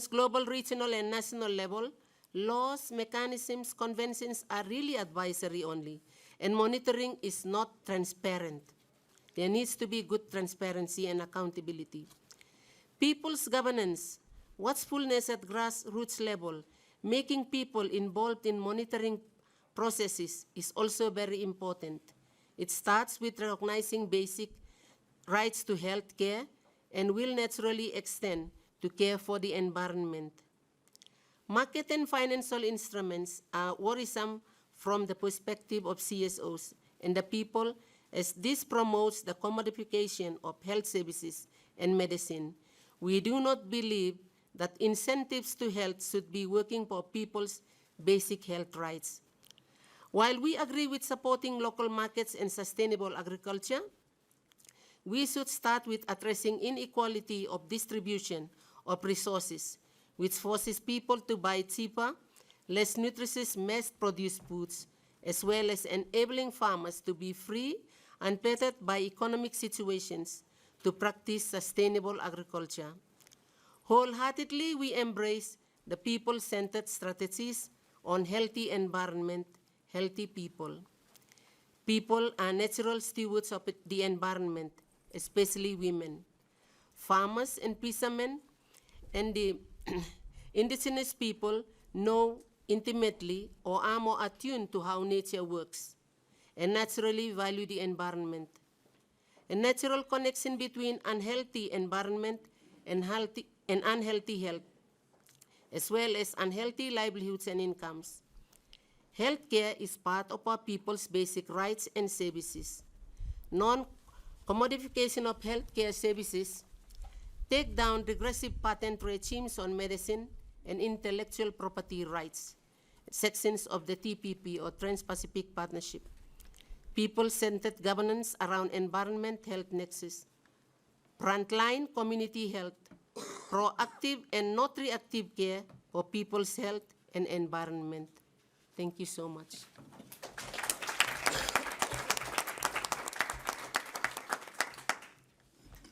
global, regional, and national level, laws, mechanisms, conventions are really advisory only, and monitoring is not transparent. There needs to be good transparency and accountability. People's governance, watchfulness at grassroots level, making people involved in monitoring processes is also very important. It starts with recognizing basic rights to health care and will naturally extend to care for the environment. Market and financial instruments are worrisome from the perspective of CSOs and the people, as this promotes the commodification of health services and medicine. We do not believe that incentives to health should be working for people's basic health rights. While we agree with supporting local markets and sustainable agriculture, we should start with addressing inequality of distribution of resources, which forces people to buy cheaper, less nutritious mass-produced foods, as well as enabling farmers to be free and fettered by economic situations to practice sustainable agriculture. Wholeheartedly, we embrace the people-centered strategies on healthy environment, healthy people. People are natural stewards of the environment, especially women. Farmers and fishermen and the indigenous people know intimately or are more attuned to how nature works and naturally value the environment. A natural connection between unhealthy environment and unhealthy health, as well as unhealthy livelihoods and incomes. Healthcare is part of our people's basic rights and services. Non-commodification of healthcare services take down regressive patent regimes on medicine and intellectual property rights, sections of the TPP or Trans-Pacific Partnership. People-centered governance around environment health nexus, frontline community health, proactive and not reactive care for people's health and environment. Thank you so much.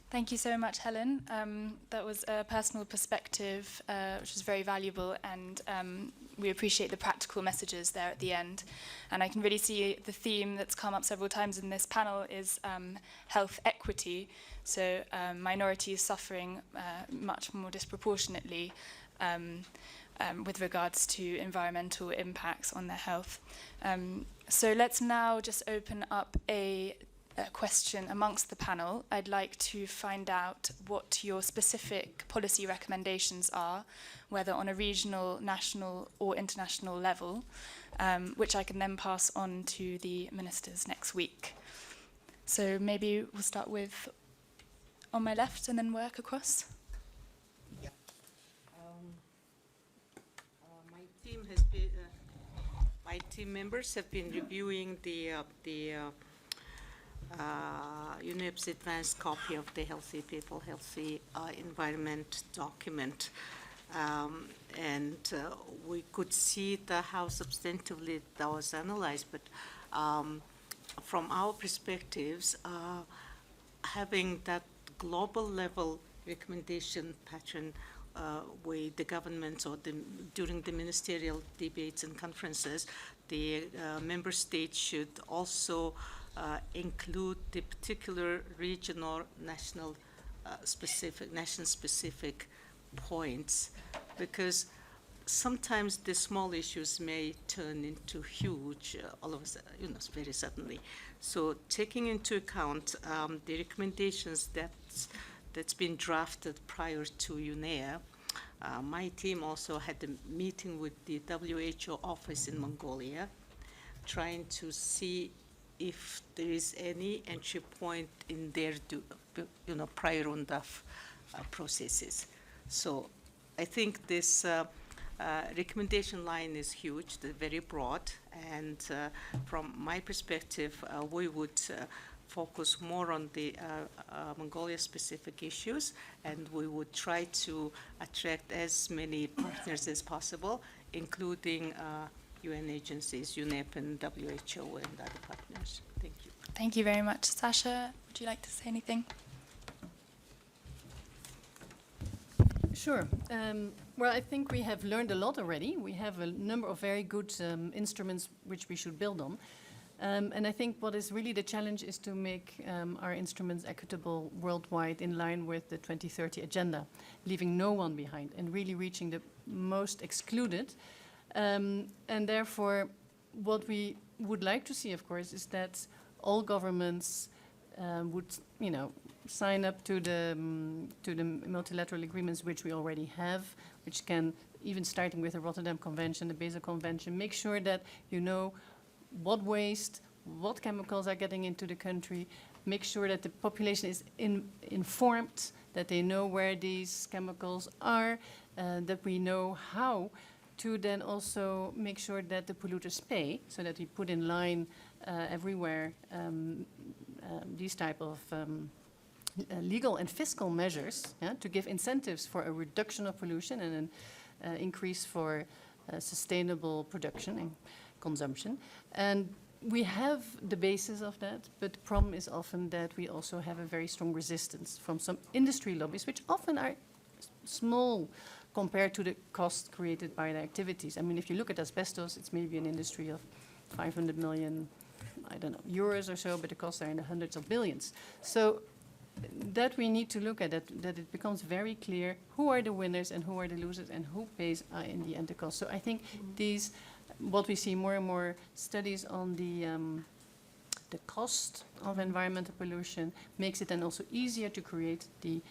Thank you so much, Helen. That was a personal perspective, which was very valuable, and we appreciate the practical messages there at the end. And I can really see the theme that's come up several times in this panel is health equity, so minorities suffering much more disproportionately with regards to environmental impacts on their health. So let's now just open up a question amongst the panel. I'd like to find out what your specific policy recommendations are, whether on a regional, national, or international level, which I can then pass on to the ministers next week. So maybe we'll start with on my left and then work across. Yeah. My team has been, my team members have been reviewing the UNEP's advanced copy of the Healthy People, Healthy Environment document. And we could see how substantively that was analyzed, but from our perspectives, having that global level recommendation pattern with the governments or during the ministerial debates and conferences, the member states should also include the particular region or national nation-specific points, because sometimes the small issues may turn into huge all of a sudden, very suddenly. So taking into account the recommendations that's been drafted prior to UNEA, my team also had a meeting with the WHO office in Mongolia, trying to see if there is any entry point in their prior UNDAF processes. So I think this recommendation line is huge, very broad, and from my perspective, we would focus more on the Mongolia-specific issues, and we would try to attract as many partners as possible, including UN agencies, UNEP and WHO and other partners. Thank you. Thank you very much. Sasha, would you like to say anything? Sure. Well, I think we have learned a lot already. We have a number of very good instruments which we should build on. And I think what is really the challenge is to make our instruments equitable worldwide in line with the 2030 agenda, leaving no one behind and really reaching the most excluded. And therefore, what we would like to see, of course, is that all governments would, sign up to the multilateral agreements which we already have, which can, even starting with the Rotterdam Convention, the Basel Convention, make sure that you know what waste, what chemicals are getting into the country, make sure that the population is informed, that they know where these chemicals are, that we know how to then also make sure that the polluters pay, so that we put in line everywhere these type of legal and fiscal measures to give incentives for a reduction of pollution and an increase for sustainable production and consumption. And we have the basis of that, but the problem is often that we also have a very strong resistance from some industry lobbies, which often are small compared to the cost created by the activities. I mean, if you look at asbestos, it's maybe an industry of 500 million, euros or so, but the costs are in the hundreds of billions. So that we need to look at it, that it becomes very clear who are the winners and who are the losers and who pays in the end the cost. So I think what we see more and more studies on the cost of environmental pollution makes it then also easier to create the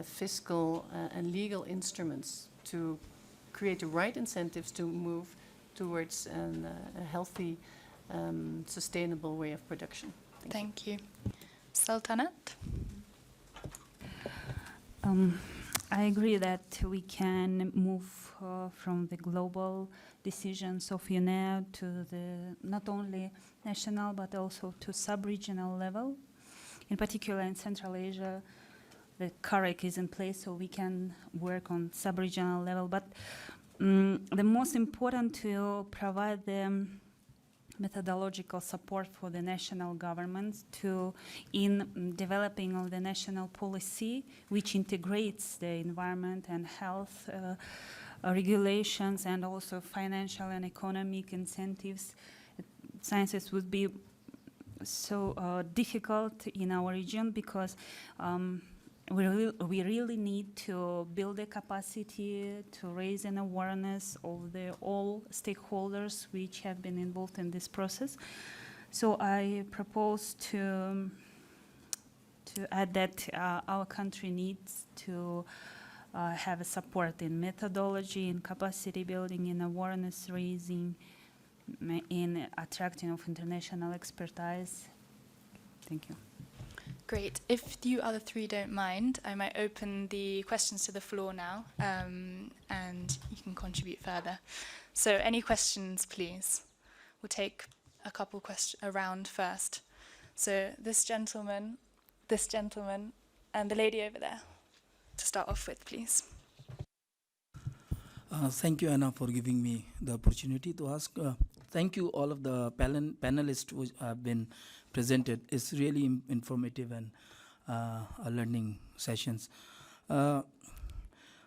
fiscal and legal instruments to create the right incentives to move towards a healthy, sustainable way of production. Thank you. Sultanat? I agree that we can move from the global decisions of UNEA to the not only national but also to sub-regional level. In particular in Central Asia, the CAREC is in place, so we can work on sub-regional level. But the most important to provide the methodological support for the national governments in developing of the national policy, which integrates the environment and health regulations and also financial and economic incentives. Sciences would be so difficult in our region because we really need to build a capacity to raise an awareness of all stakeholders which have been involved in this process. So I propose to add that our country needs to have a support in methodology, in capacity building, in awareness raising, in attracting of international expertise. Thank you. Great. If you other three don't mind, I might open the questions to the floor now, and you can contribute further. So any questions, please? We'll take a couple questions around first. So this gentleman, and the lady over there, to start off with, please. Thank you, Anna, for giving me the opportunity to ask. Thank you, all of the panelists who have been presented. It's really informative and learning sessions. I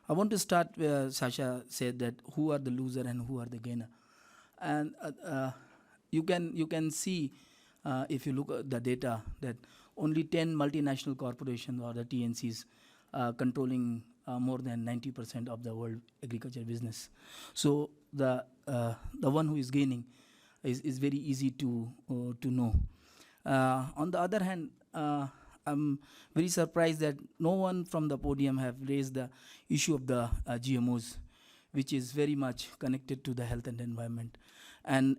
want to start where Sasha said that who are the loser and who are the gainer. And you can see, if you look at the data, that only 10 multinational corporations or the TNCs controlling more than 90% of the world agriculture business. So the one who is gaining is very easy to know. On the other hand, I'm very surprised that no one from the podium have raised the issue of the GMOs, which is very much connected to the health and environment. And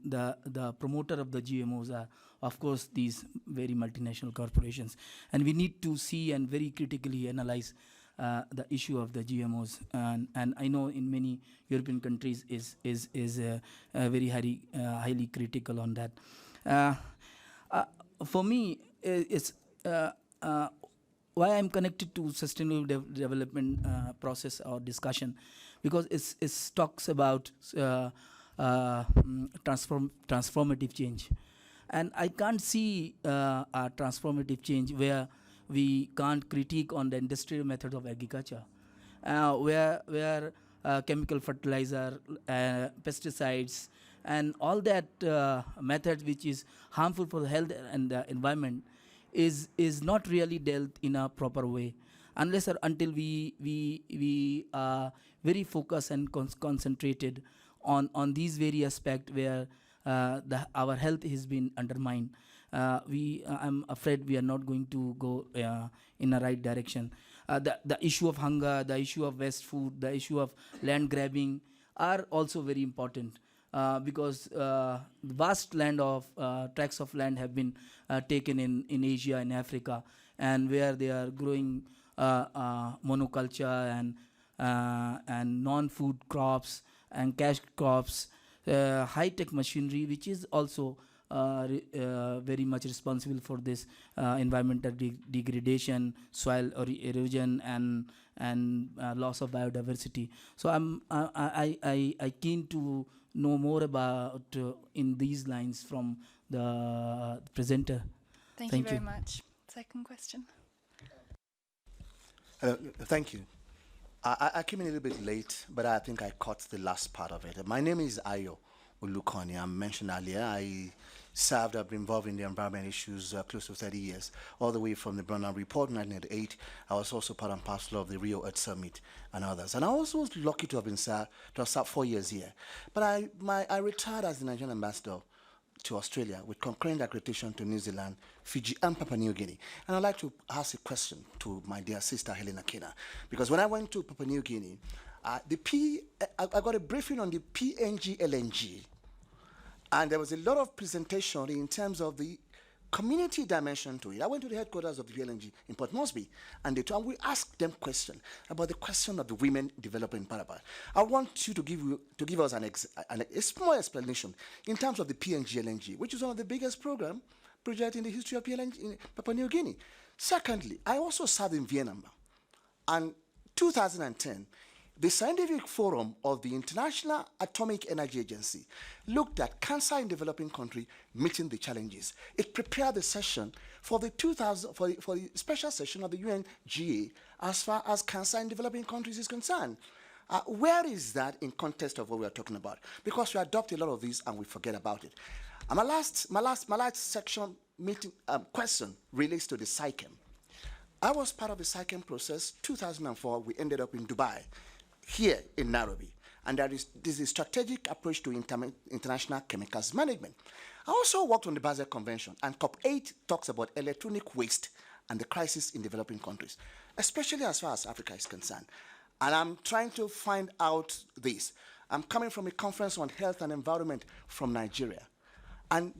the promoter of the GMOs are, of course, these very multinational corporations. And we need to see and very critically analyze the issue of the GMOs, and I know in many European countries is very highly critical on that. For me, it's why I'm connected to sustainable development process or discussion, because it talks about transformative change, and I can't see a transformative change where we can't critique on the industrial method of agriculture, where chemical fertilizer, pesticides, and all that method which is harmful for the health and the environment is not really dealt in a proper way, unless or until we are very focused and concentrated on these very aspects where our health has been undermined. I'm afraid we are not going to go in the right direction. The issue of hunger, the issue of waste food, the issue of land grabbing are also very important, because vast tracts of land have been taken in Asia and Africa, and where they are growing monoculture and non-food crops and cash crops, high-tech machinery, which is also very much responsible for this environmental degradation, soil erosion, and loss of biodiversity. So I keen to know more about in these lines from the presenter. Thank you very much. Second question. Thank you. I came in a little bit late, but I think I caught the last part of it. My name is Ayo Ulukoni. I mentioned earlier, I've been involved in the environment issues close to 30 years, all the way from the Brundtland Report in 1988. I was also part and parcel of the Rio Earth Summit and others. And I also was lucky to have served 4 years here. But I retired as the Nigerian ambassador to Australia with concurrent accreditation to New Zealand, Fiji, and Papua New Guinea. And I'd like to ask a question to my dear sister, Helena Kena. Because when I went to Papua New Guinea, I got a briefing on the PNG LNG. And there was a lot of presentation in terms of the community dimension to it. I went to the headquarters of the PLNG in Port Moresby, and we asked them questions about the question of the women developing in Paraguay. I want you to give us a small explanation in terms of the PNG LNG, which is one of the biggest projects in the history of PLNG in Papua New Guinea. Secondly, I also served in Vietnam. And 2010, the Scientific Forum of the International Atomic Energy Agency looked at cancer in developing countries meeting the challenges. It prepared the session for the special session of the UNGA as far as cancer in developing countries is concerned. Where is that in context of what we are talking about? Because we adopt a lot of these and we forget about it. And my last section question relates to the SICEM. I was part of the SICEM process. 2004, we ended up in Dubai, here in Nairobi. And this is a strategic approach to international chemicals management. I also worked on the Basel Convention, and COP8 talks about electronic waste and the crisis in developing countries, especially as far as Africa is concerned. And I'm trying to find out this. I'm coming from a conference on health and environment from Nigeria. And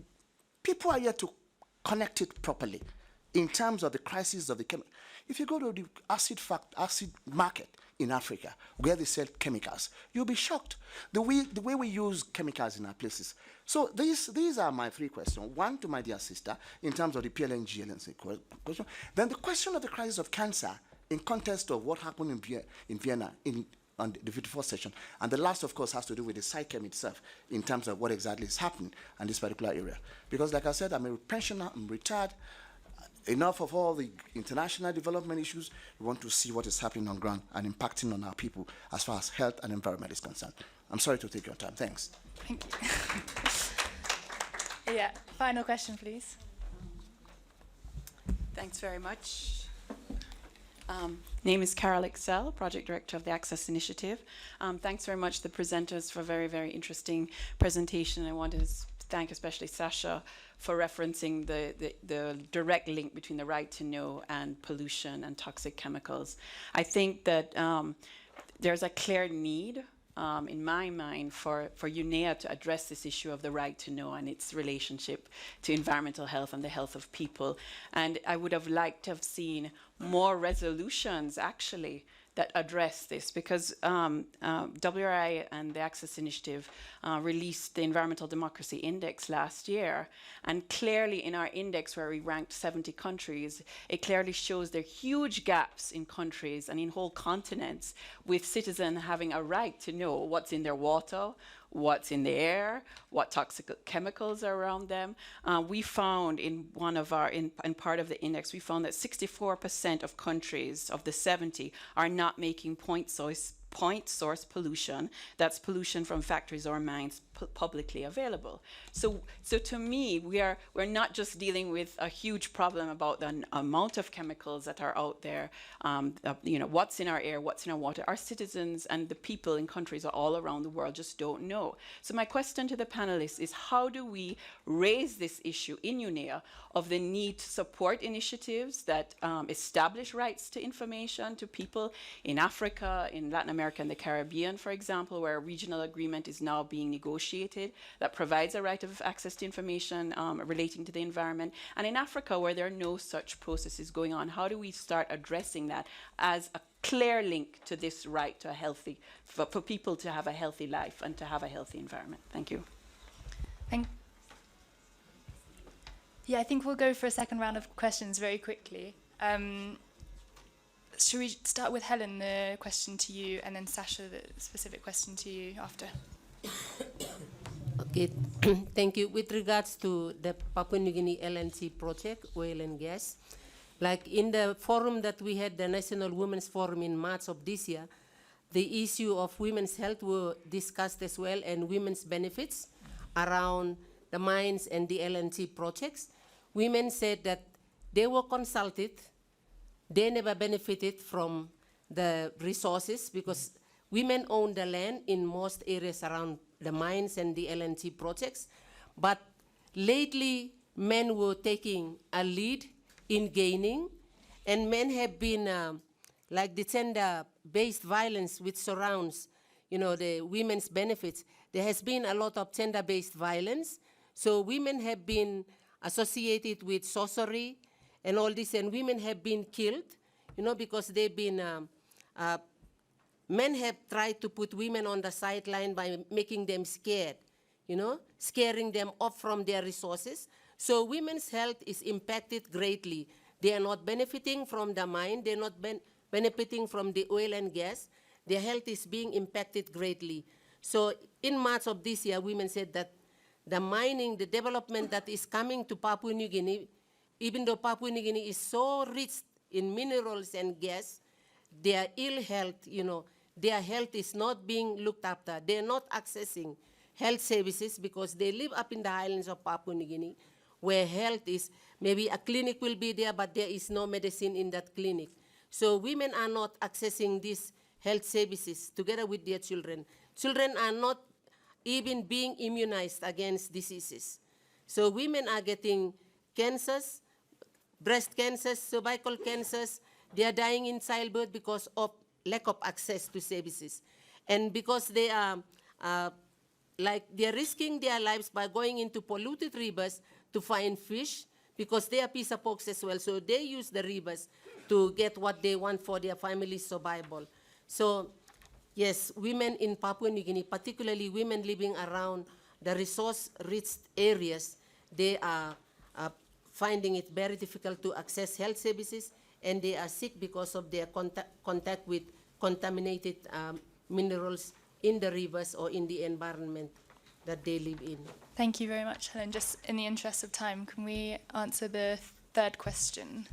people are yet to connect it properly. in terms of the crisis of the if you go to the acid market in Africa, where they sell chemicals, you'll be shocked. The way we use chemicals in our places. So these are my three questions. One to my dear sister, in terms of the PLNG question. Then the question of the crisis of cancer in context of what happened in Vienna on the 54th session. And the last, of course, has to do with the PsyChem itself in terms of what exactly is happening in this particular area. Because like I said, I'm a pensioner, I'm retired. Enough of all the international development issues. We want to see what is happening on ground and impacting on our people as far as health and environment is concerned. I'm sorry to take your time. Thanks. Thank you. Yeah, final question, please. Thanks very much. Name is Carol Excel, Project Director of the Access Initiative. Thanks very much to the presenters for a very, very interesting presentation. I want to thank especially Sasha for referencing the direct link between the right to know and pollution and toxic chemicals. I think that there's a clear need in my mind for UNEA to address this issue of the right to know and its relationship to environmental health and the health of people. And I would have liked to have seen more resolutions actually that address this, because WRI and the Access Initiative released the Environmental Democracy Index last year, and clearly in our index where we ranked 70 countries, it clearly shows there are huge gaps in countries and in whole continents with citizens having a right to know what's in their water, what's in the air, what toxic chemicals are around them. We found in one of our, in part of the index, we found that 64% of countries of the 70 are not making point source pollution, that's pollution from factories or mines, publicly available. So to me, we're not just dealing with a huge problem about the amount of chemicals that are out there, what's in our air, what's in our water. Our citizens and the people in countries all around the world just don't know. So my question to the panelists is, how do we raise this issue in UNEA of the need to support initiatives that establish rights to information to people in Africa, in Latin America, and the Caribbean, for example, where a regional agreement is now being negotiated that provides a right of access to information relating to the environment. And in Africa, where there are no such processes going on, how do we start addressing that as a clear link to this right to a healthy, for people to have a healthy life and to have a healthy environment? Thank you. Yeah, I think we'll go for a second round of questions very quickly. Should we start with Helen, the question to you, and then Sasha, the specific question to you after? Okay, thank you. With regards to the Papua New Guinea LNC project, oil and gas, like in the forum that we had, the National Women's Forum in March of this year, the issue of women's health were discussed as well, and women's benefits around the mines and the LNC projects. Women said that they were consulted, they never benefited from the resources because women own the land in most areas around the mines and the LNG projects. But lately, men were taking a lead in gaining, and men have been, like the gender-based violence which surrounds, the women's benefits. There has been a lot of gender-based violence. So women have been associated with sorcery and all this, and women have been killed, because they've been, men have tried to put women on the sideline by making them scared, scaring them off from their resources. So women's health is impacted greatly. They are not benefiting from the mine, they're not benefiting from the oil and gas. Their health is being impacted greatly. So in March of this year, women said that the mining, the development that is coming to Papua New Guinea, even though Papua New Guinea is so rich in minerals and gas, their ill health, their health is not being looked after. They're not accessing health services because they live up in the highlands of Papua New Guinea, where health is, maybe a clinic will be there, but there is no medicine in that clinic. So women are not accessing these health services together with their children. Children are not even being immunized against diseases. So women are getting cancers, breast cancers, cervical cancers. They are dying in childbirth because of lack of access to services. And because they are, they're risking their lives by going into polluted rivers to find fish, because they are piece of folks as well. So they use the rivers to get what they want for their family survival. So yes, women in Papua New Guinea, particularly women living around the resource-rich areas, they are finding it very difficult to access health services, and they are sick because of their contact with contaminated minerals in the rivers or in the environment that they live in. Thank you very much, Helen. Just in the interest of time, can we answer the third question?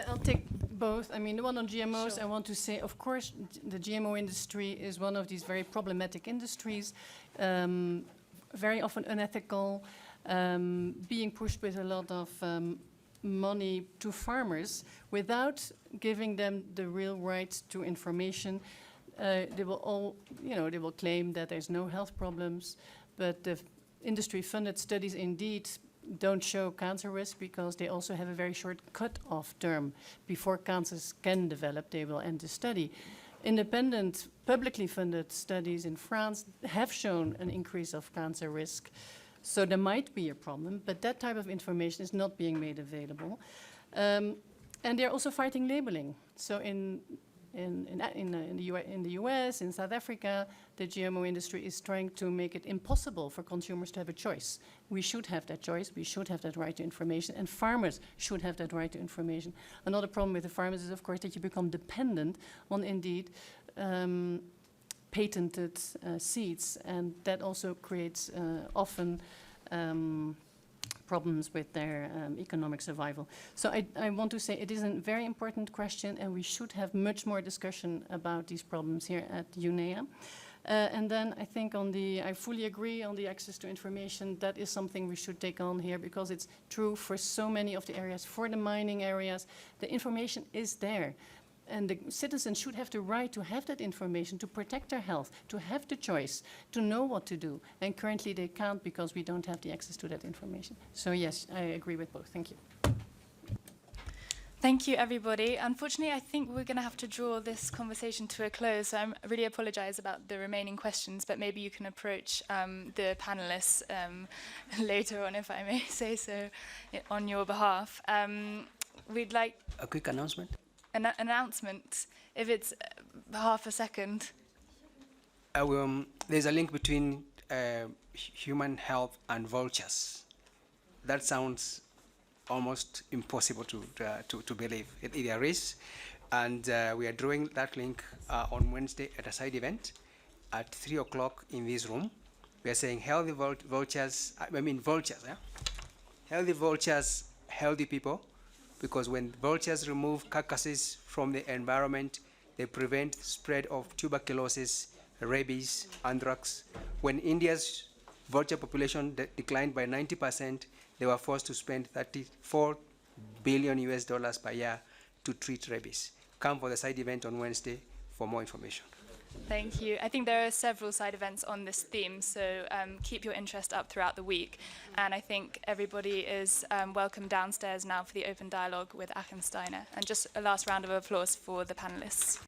I'll take both. I mean, the one on GMOs, Sure. I want to say, of course, the GMO industry is one of these very problematic industries, very often unethical, being pushed with a lot of money to farmers without giving them the real right to information. They will claim that there's no health problems, but the industry-funded studies indeed don't show cancer risk because they also have a very short cut-off term. Before cancers can develop, they will end the study. Independent, publicly funded studies in France have shown an increase of cancer risk. So there might be a problem, but that type of information is not being made available. And they're also fighting labeling. So in the US, in South Africa, the GMO industry is trying to make it impossible for consumers to have a choice. We should have that choice, we should have that right to information, and farmers should have that right to information. Another problem with the farmers is, of course, that you become dependent on, indeed, patented seeds, and that also creates often problems with their economic survival. So I want to say it is a very important question, and we should have much more discussion about these problems here at UNEA. And then I think I fully agree on the access to information. That is something we should take on here because it's true for so many of the areas. For the mining areas, the information is there. And the citizens should have the right to have that information, to protect their health, to have the choice, to know what to do. And currently they can't because we don't have the access to that information. So yes, I agree with both. Thank you. Thank you, everybody. Unfortunately, I think we're going to have to draw this conversation to a close. So I really apologize about the remaining questions, but maybe you can approach the panelists later on, if I may say so, on your behalf. We'd like a quick announcement. an announcement, if it's half a second. There's a link between human health and vultures. That sounds almost impossible to believe. There is, and we are drawing that link on Wednesday at a side event at 3 o'clock in this room. We are saying healthy vultures, vultures, yeah? Healthy vultures, healthy people, because when vultures remove carcasses from the environment, they prevent spread of tuberculosis, rabies, anthrax. When India's vulture population declined by 90%, they were forced to spend $34 billion per year to treat rabies. Come for the side event on Wednesday for more information. Thank you. I think there are several side events on this theme, so keep your interest up throughout the week. And I think everybody is welcome downstairs now for the open dialogue with Achim Steiner. And just a last round of applause for the panelists.